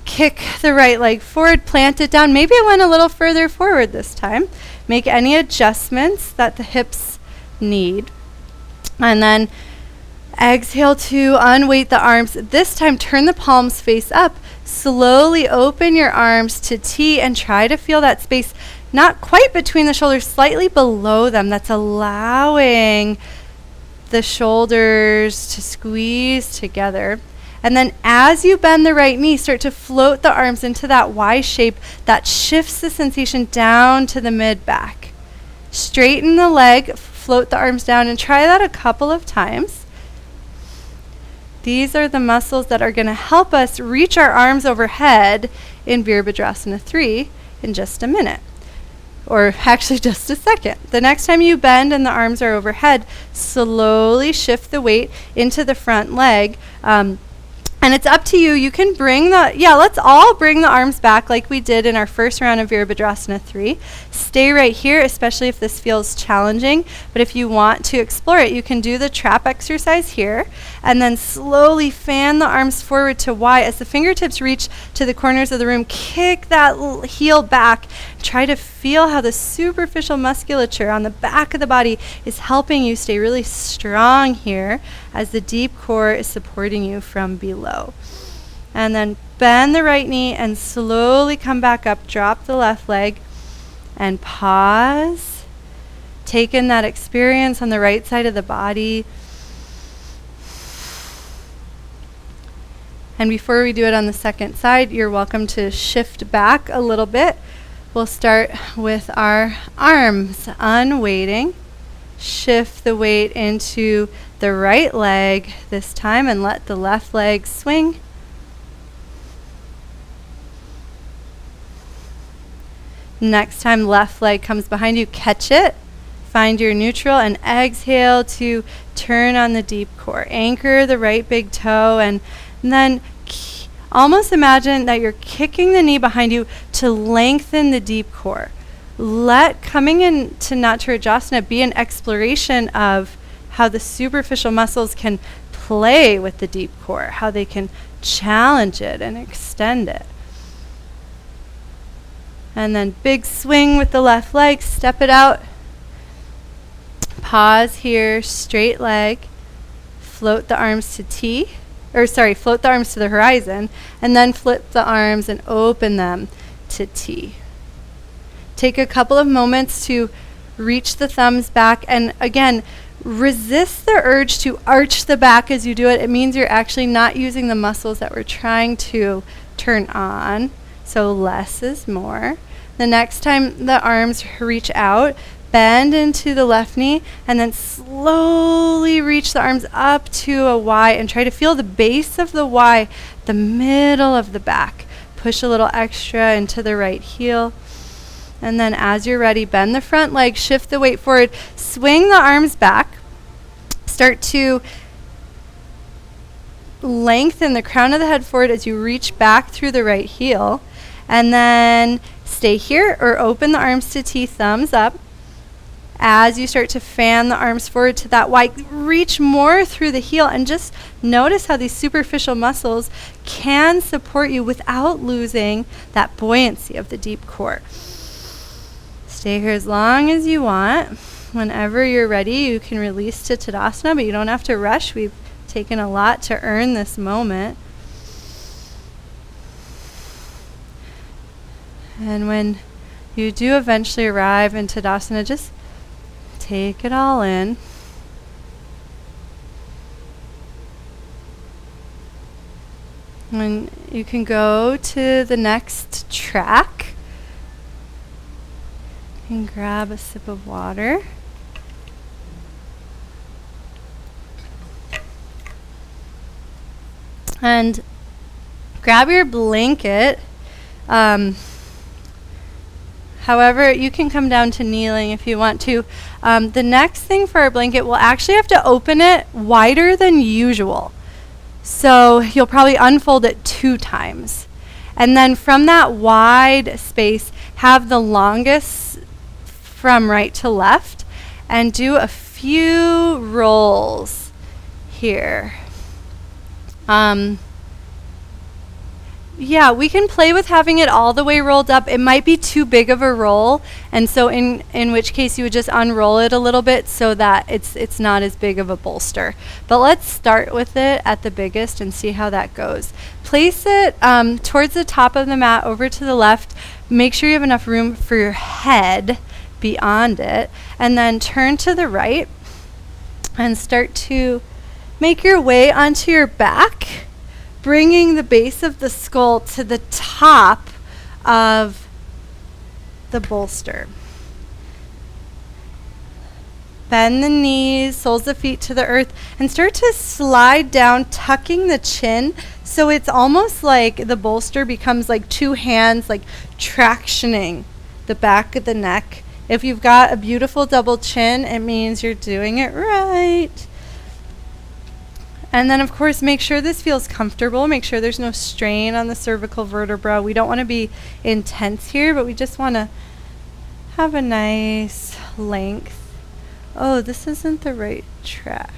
Kick the right leg forward, plant it down. Maybe it went a little further forward this time. Make any adjustments that the hips need. And then exhale to unweight the arms. This time turn the palms face up. Slowly open your arms to T and try to feel that space not quite between the shoulders, slightly below them. That's allowing the shoulders to squeeze together. And then as you bend the right knee, start to float the arms into that Y shape that shifts the sensation down to the mid-back. Straighten the leg, float the arms down, and try that a couple of times. These are the muscles that are going to help us reach our arms overhead in Virabhadrasana 3 in just a minute. Or actually just a second. The next time you bend and the arms are overhead, slowly shift the weight into the front leg. And it's up to you. You can bring let's all bring the arms back like we did in our first round of Virabhadrasana 3. Stay right here, especially if this feels challenging. But if you want to explore it, you can do the trap exercise here. And then slowly fan the arms forward to Y. As the fingertips reach to the corners of the room, kick that heel back. Try to feel how the superficial musculature on the back of the body is helping you stay really strong here as the deep core is supporting you from below. And then bend the right knee and slowly come back up. Drop the left leg and pause. Take in that experience on the right side of the body. And before we do it on the second side, you're welcome to shift back a little bit. We'll start with our arms, unweighting. Shift the weight into the right leg this time and let the left leg swing. Next time left leg comes behind you, catch it. Find your neutral and exhale to turn on the deep core. Anchor the right big toe and then almost imagine that you're kicking the knee behind you to lengthen the deep core. Let coming into Natarajasana be an exploration of how the superficial muscles can play with the deep core, how they can challenge it and extend it. And then big swing with the left leg, step it out. Pause here, straight leg. Float the arms to T. Float the arms to the horizon, and then flip the arms and open them to T. Take a couple of moments to reach the thumbs back, and again, Resist the urge to arch the back as you do it. It means you're actually not using the muscles that we're trying to turn on. So less is more. The next time the arms reach out, bend into the left knee and then slowly reach the arms up to a Y and try to feel the base of the Y, the middle of the back. Push a little extra into the right heel. And then as you're ready, bend the front leg, shift the weight forward, swing the arms back. Start to lengthen the crown of the head forward as you reach back through the right heel. And then stay here or open the arms to T, thumbs up. As you start to fan the arms forward to that Y, reach more through the heel and just notice how these superficial muscles can support you without losing that buoyancy of the deep core. Stay here as long as you want. Whenever you're ready, you can release to Tadasana, but you don't have to rush. We've taken a lot to earn this moment. And when you do eventually arrive in Tadasana, just take it all in. And you can go to the next track and grab a sip of water. And grab your blanket. However, you can come down to kneeling if you want to. The next thing for our blanket, we'll actually have to open it wider than usual. So you'll probably unfold it 2 times. And then from that wide space, have the longest from right to left and do a few rolls here. Yeah, we can play with having it all the way rolled up. It might be too big of a roll, and so in which case you would just unroll it a little bit so that it's not as big of a bolster. But let's start with it at the biggest and see how that goes. Place it towards the top of the mat over to the left. Make sure you have enough room for your head beyond it, and then turn to the right and start to make your way onto your back, bringing the base of the skull to the top of the bolster. Bend the knees, soles of feet to the earth, and start to slide down, tucking the chin. So it's almost like the bolster becomes like 2 hands, like tractioning the back of the neck. If you've got a beautiful double chin, it means you're doing it right. And then, of course, make sure this feels comfortable. Make sure there's no strain on the cervical vertebra. We don't want to be intense here, but we just want to have a nice length. Oh, this isn't the right track.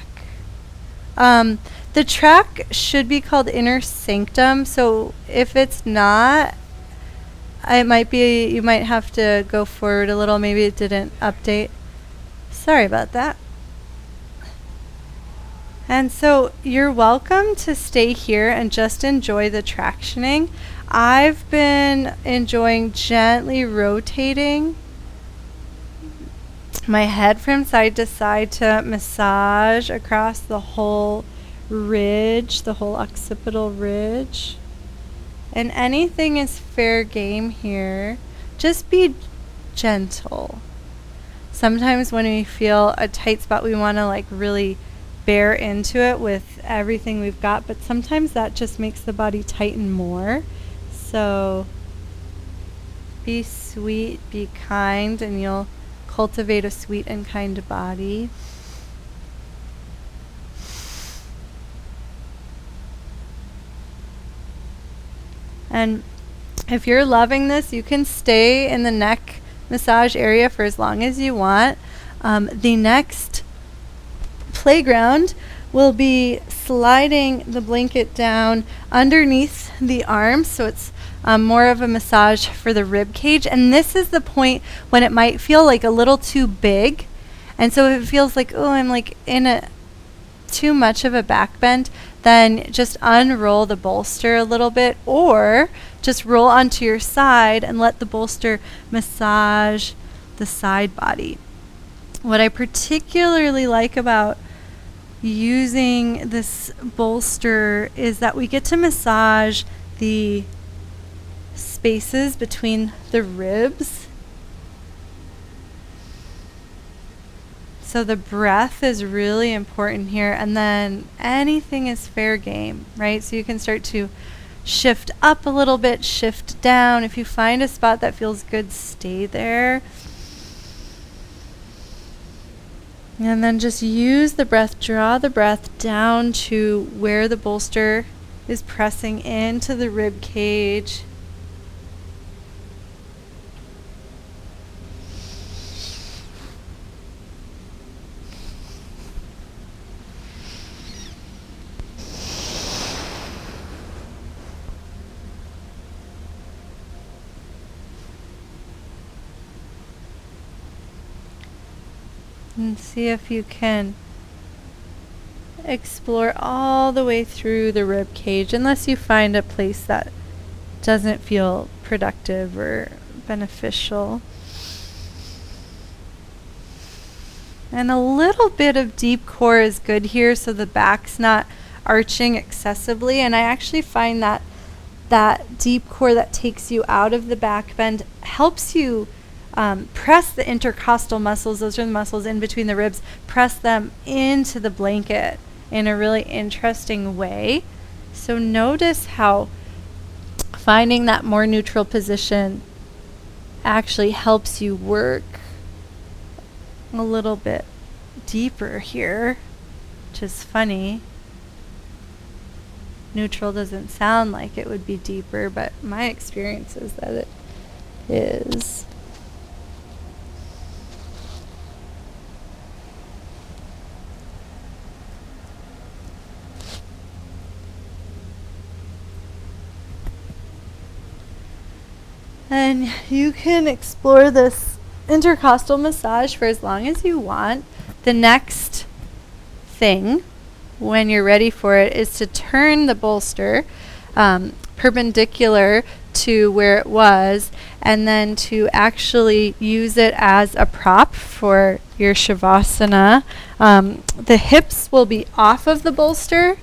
The track should be called Inner Sanctum. So if it's not, it might be, you might have to go forward a little. Maybe it didn't update. Sorry about that. And so you're welcome to stay here and just enjoy the tractioning. I've been enjoying gently rotating my head from side to side to massage across the whole ridge, the whole occipital ridge. And anything is fair game here. Just be gentle. Sometimes when we feel a tight spot, we want to like really bear into it with everything we've got, but sometimes that just makes the body tighten more. So be sweet, be kind, and you'll cultivate a sweet and kind body. And if you're loving this, you can stay in the neck massage area for as long as you want. The next playground will be sliding the blanket down underneath the arms, so it's more of a massage for the rib cage. And this is the point when it might feel like a little too big, and so if it feels like, oh, I'm like in a too much of a back bend, then just unroll the bolster a little bit, or just roll onto your side and let the bolster massage the side body. What I particularly like about using this bolster is that we get to massage the spaces between the ribs. So the breath is really important here, and then anything is fair game, right? So you can start to shift up a little bit, shift down. If you find a spot that feels good, stay there. And then just use the breath, draw the breath down to where the bolster is pressing into the rib cage. And see if you can explore all the way through the rib cage, unless you find a place that doesn't feel productive or beneficial. And a little bit of deep core is good here, so the back's not arching excessively. And I actually find that that deep core that takes you out of the back bend helps you press the intercostal muscles. Those are the muscles in between the ribs. Press them into the blanket in a really interesting way. So notice how finding that more neutral position actually helps you work a little bit deeper here, which is funny. Neutral doesn't sound like it would be deeper, but my experience is that it is. And you can explore this intercostal massage for as long as you want. The next thing, when you're ready for it, is to turn the bolster perpendicular to where it was, and then to actually use it as a prop for your Shavasana. The hips will be off of the bolster,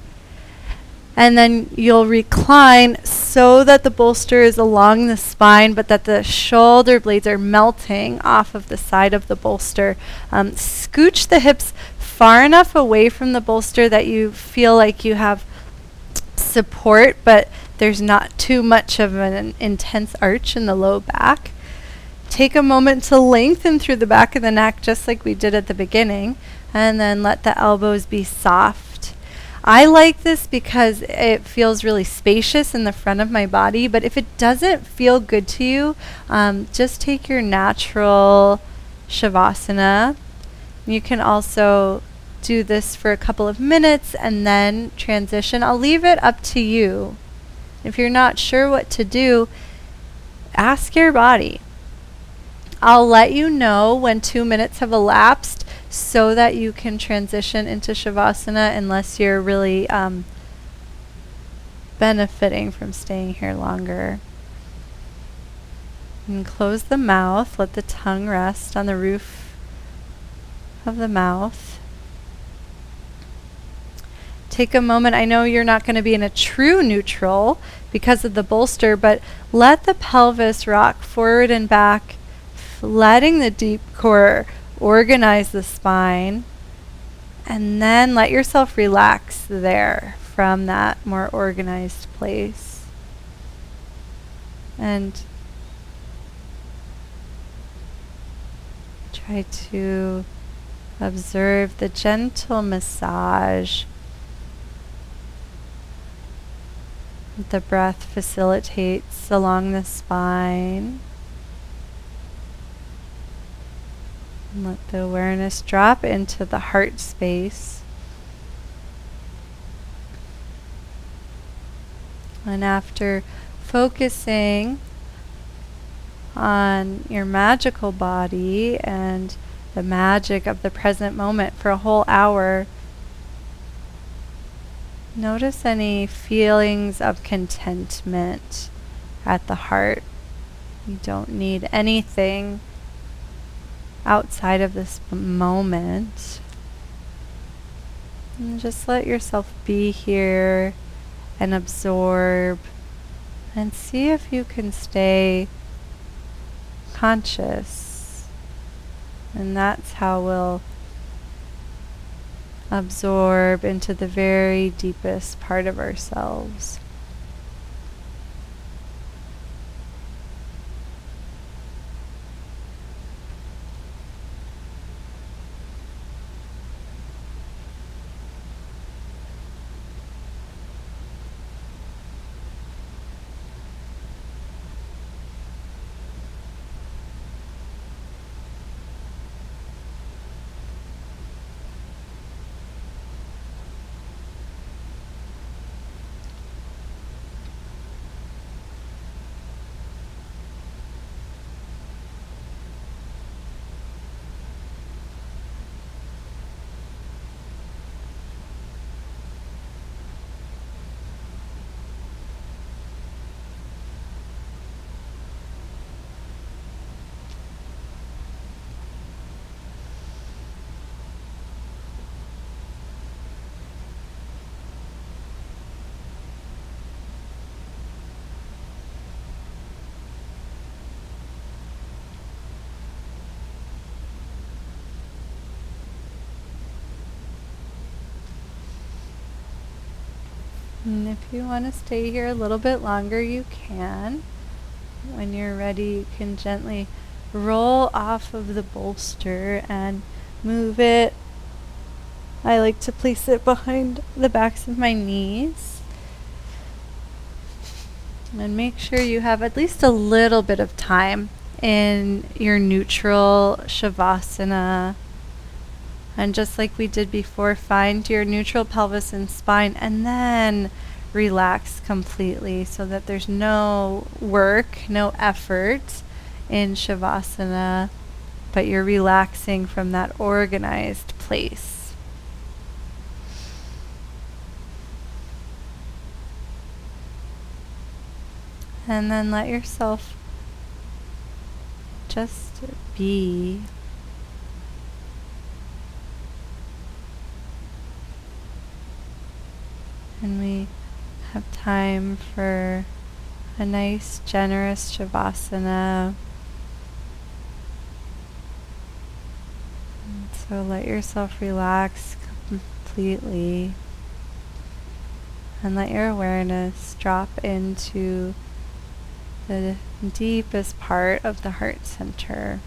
and then you'll recline so that the bolster is along the spine, but that the shoulder blades are melting off of the side of the bolster. Scooch the hips far enough away from the bolster that you feel like you have support, but there's not too much of an intense arch in the low back. Take a moment to lengthen through the back of the neck, just like we did at the beginning, and then let the elbows be soft. I like this because it feels really spacious in the front of my body, but if it doesn't feel good to you, just take your natural Shavasana. You can also do this for a couple of minutes and then transition. I'll leave it up to you. If you're not sure what to do, ask your body. I'll let you know when 2 minutes have elapsed so that you can transition into Shavasana, unless you're really benefiting from staying here longer. And close the mouth. Let the tongue rest on the roof of the mouth. Take a moment. I know you're not going to be in a true neutral because of the bolster, but let the pelvis rock forward and back, letting the deep core organize the spine, and then let yourself relax there from that more organized place. And try to observe the gentle massage that the breath facilitates along the spine. And let the awareness drop into the heart space. And after focusing on your magical body and the magic of the present moment for a whole hour, notice any feelings of contentment at the heart. You don't need anything outside of this moment. And just let yourself be here and absorb, and see if you can stay conscious. And that's how we'll absorb into the very deepest part of ourselves. And if you want to stay here a little bit longer, you can. When you're ready, you can gently roll off of the bolster and move it. I like to place it behind the backs of my knees. And make sure you have at least a little bit of time in your neutral Shavasana. And just like we did before, find your neutral pelvis and spine, and then relax completely so that there's no work, no effort in Shavasana, but you're relaxing from that organized place. And then let yourself just be. And we have time for a nice, generous Shavasana. And so let yourself relax completely. And let your awareness drop into the deepest part of the heart center.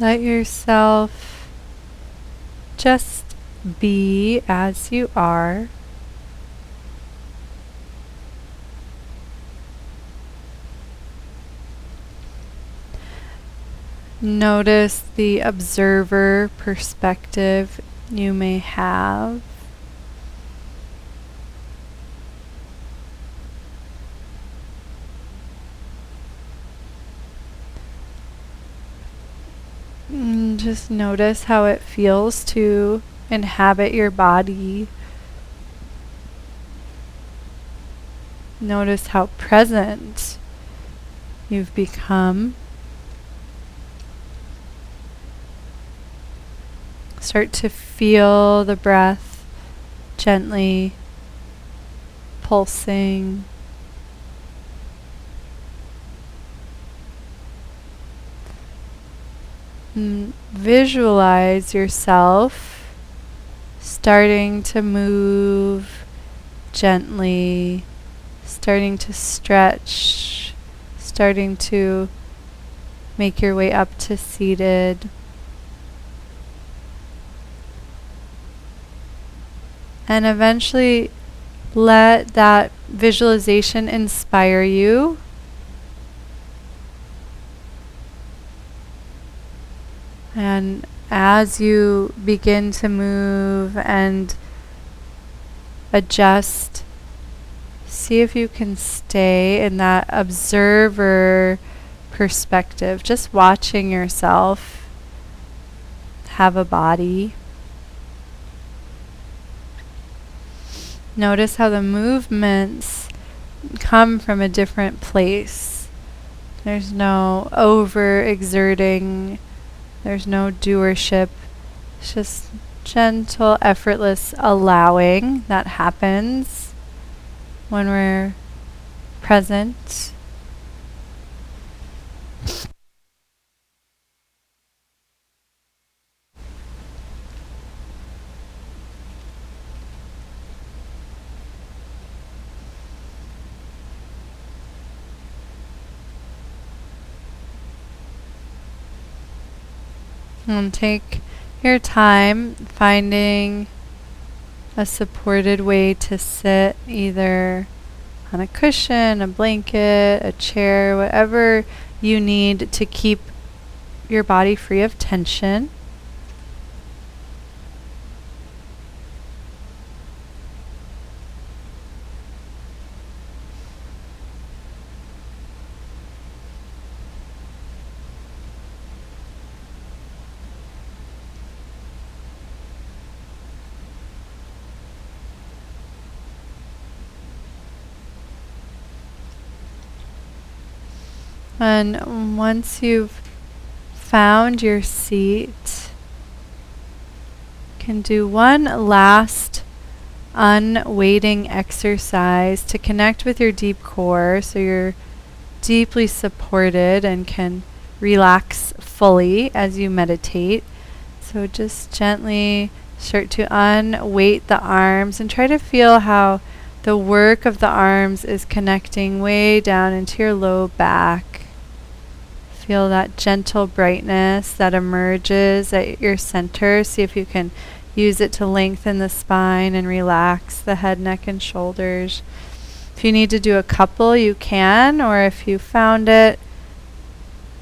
Let yourself just be as you are. Notice the observer perspective you may have. And just notice how it feels to inhabit your body. Notice how present you've become. Start to feel the breath gently pulsing. Visualize yourself starting to move gently, starting to stretch, starting to make your way up to seated. And eventually let that visualization inspire you. And as you begin to move and adjust, see if you can stay in that observer perspective, just watching yourself have a body. Notice how the movements come from a different place. There's no overexerting. There's no doership. It's just gentle, effortless allowing that happens when we're present. And take your time finding a supported way to sit, either on a cushion, a blanket, a chair, whatever you need to keep your body free of tension. And once you've found your seat, you can do one last unweighting exercise to connect with your deep core so you're deeply supported and can relax fully as you meditate. So just gently start to unweight the arms and try to feel how the work of the arms is connecting way down into your low back. Feel that gentle brightness that emerges at your center. See if you can use it to lengthen the spine and relax the head, neck, and shoulders. If you need to do a couple, you can, or if you found it,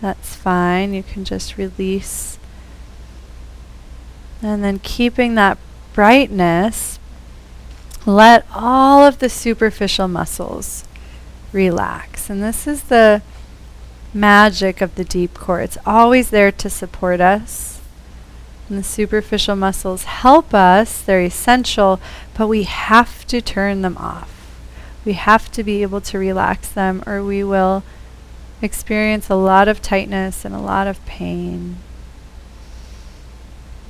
that's fine. You can just release. And then keeping that brightness, let all of the superficial muscles relax. And this is the magic of the deep core. It's always there to support us. And the superficial muscles help us. They're essential, but we have to turn them off. We have to be able to relax them, or we will experience a lot of tightness and a lot of pain.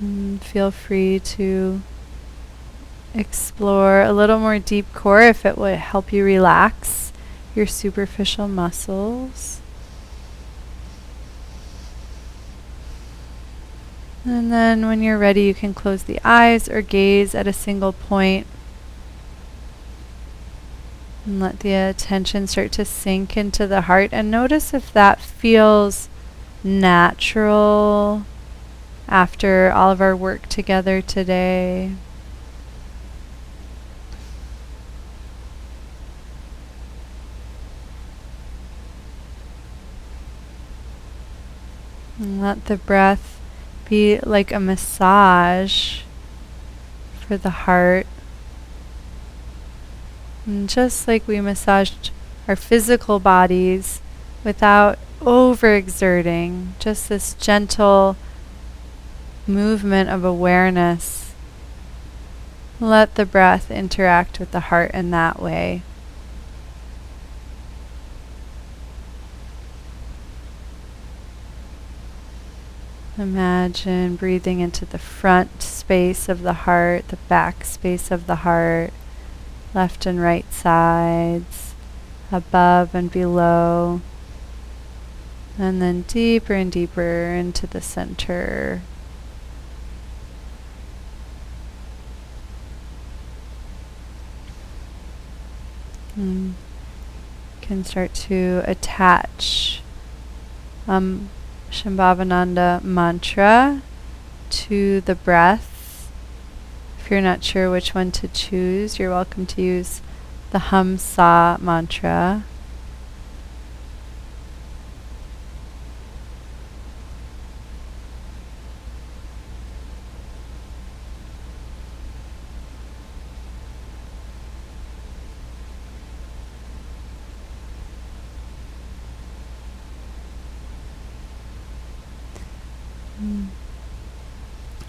And feel free to explore a little more deep core if it would help you relax your superficial muscles. And then when you're ready, you can close the eyes or gaze at a single point and let the attention start to sink into the heart, and notice if that feels natural, after all of our work together today. And let the breath be like a massage for the heart. And just like we massaged our physical bodies without overexerting, just this gentle movement of awareness. Let the breath interact with the heart in that way. Imagine breathing into the front space of the heart, the back space of the heart, left and right sides, above and below, and then deeper and deeper into the center. You can start to attach Shambhavananda mantra to the breath. If you're not sure which one to choose, you're welcome to use the Hum Sa mantra.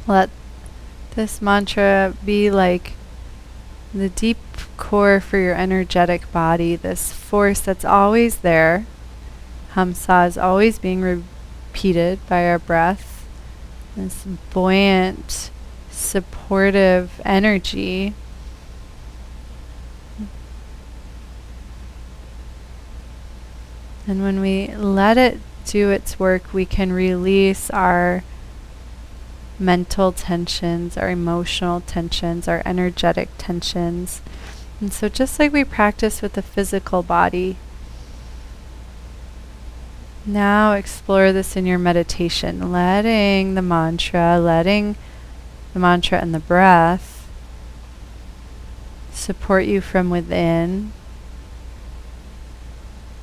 Let this mantra be like the deep core for your energetic body, this force that's always there. Hamsa is always being repeated by our breath. This buoyant, supportive energy. And when we let it do its work, we can release our mental tensions, our emotional tensions, our energetic tensions. And so just like we practice with the physical body, now explore this in your meditation, letting the mantra and the breath support you from within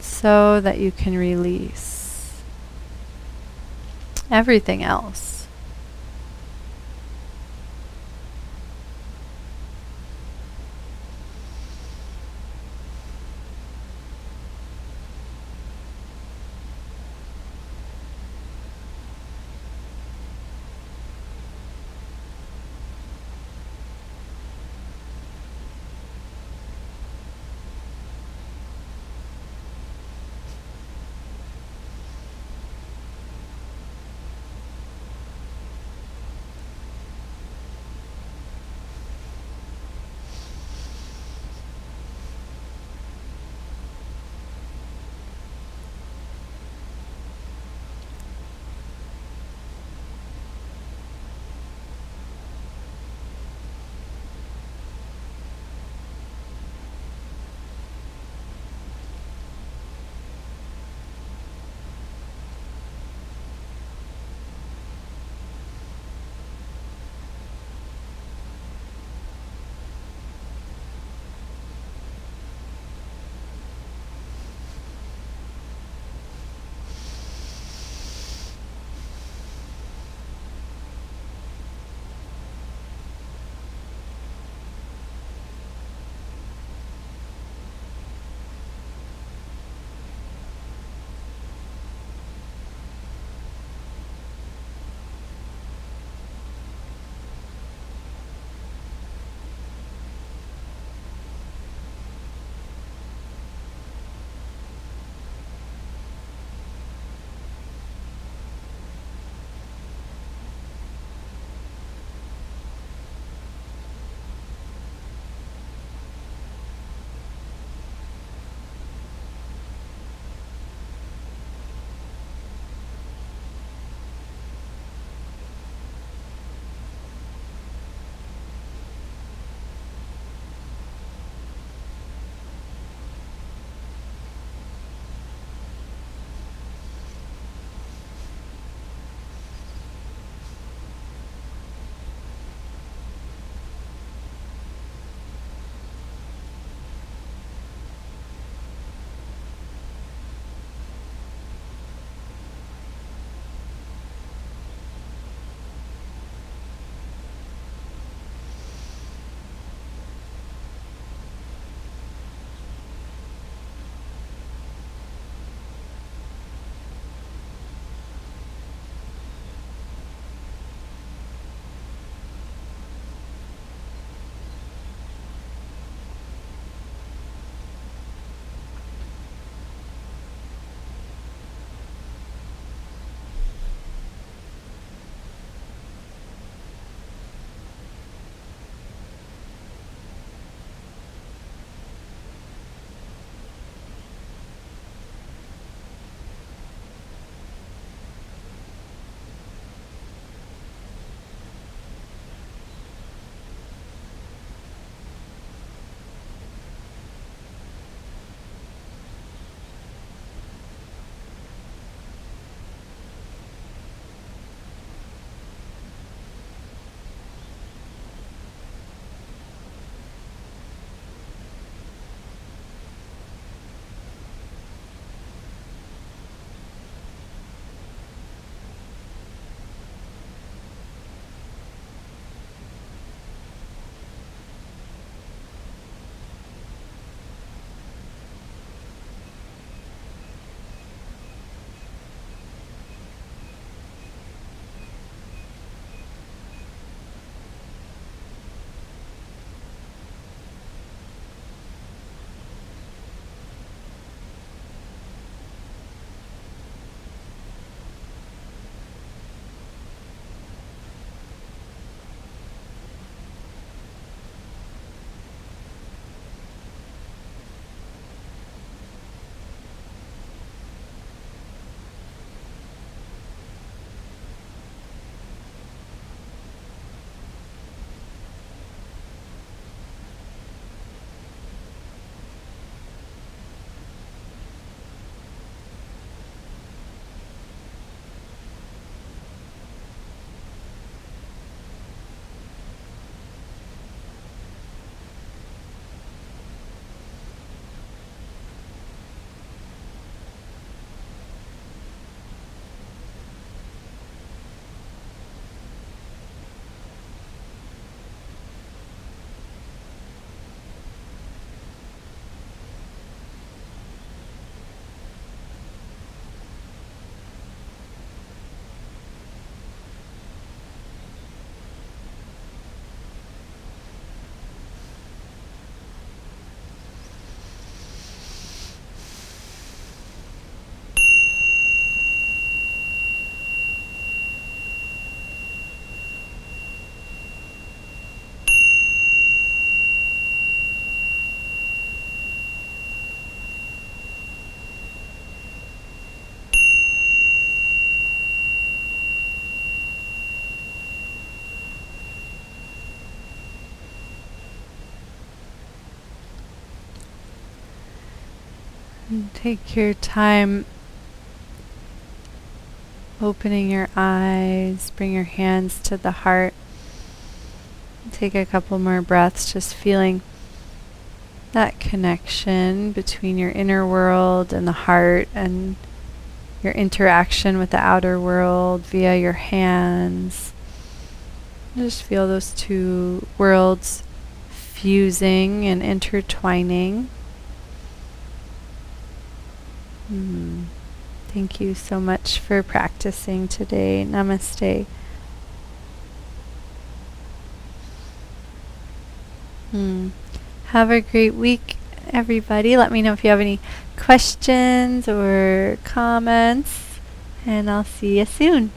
so that you can release everything else. Take your time opening your eyes, bring your hands to the heart. Take a couple more breaths, just feeling that connection between your inner world and the heart and your interaction with the outer world via your hands. Just feel those two worlds fusing and intertwining. Thank you so much for practicing today. Namaste. Have a great week, everybody. Let me know if you have any questions or comments, and I'll see you soon.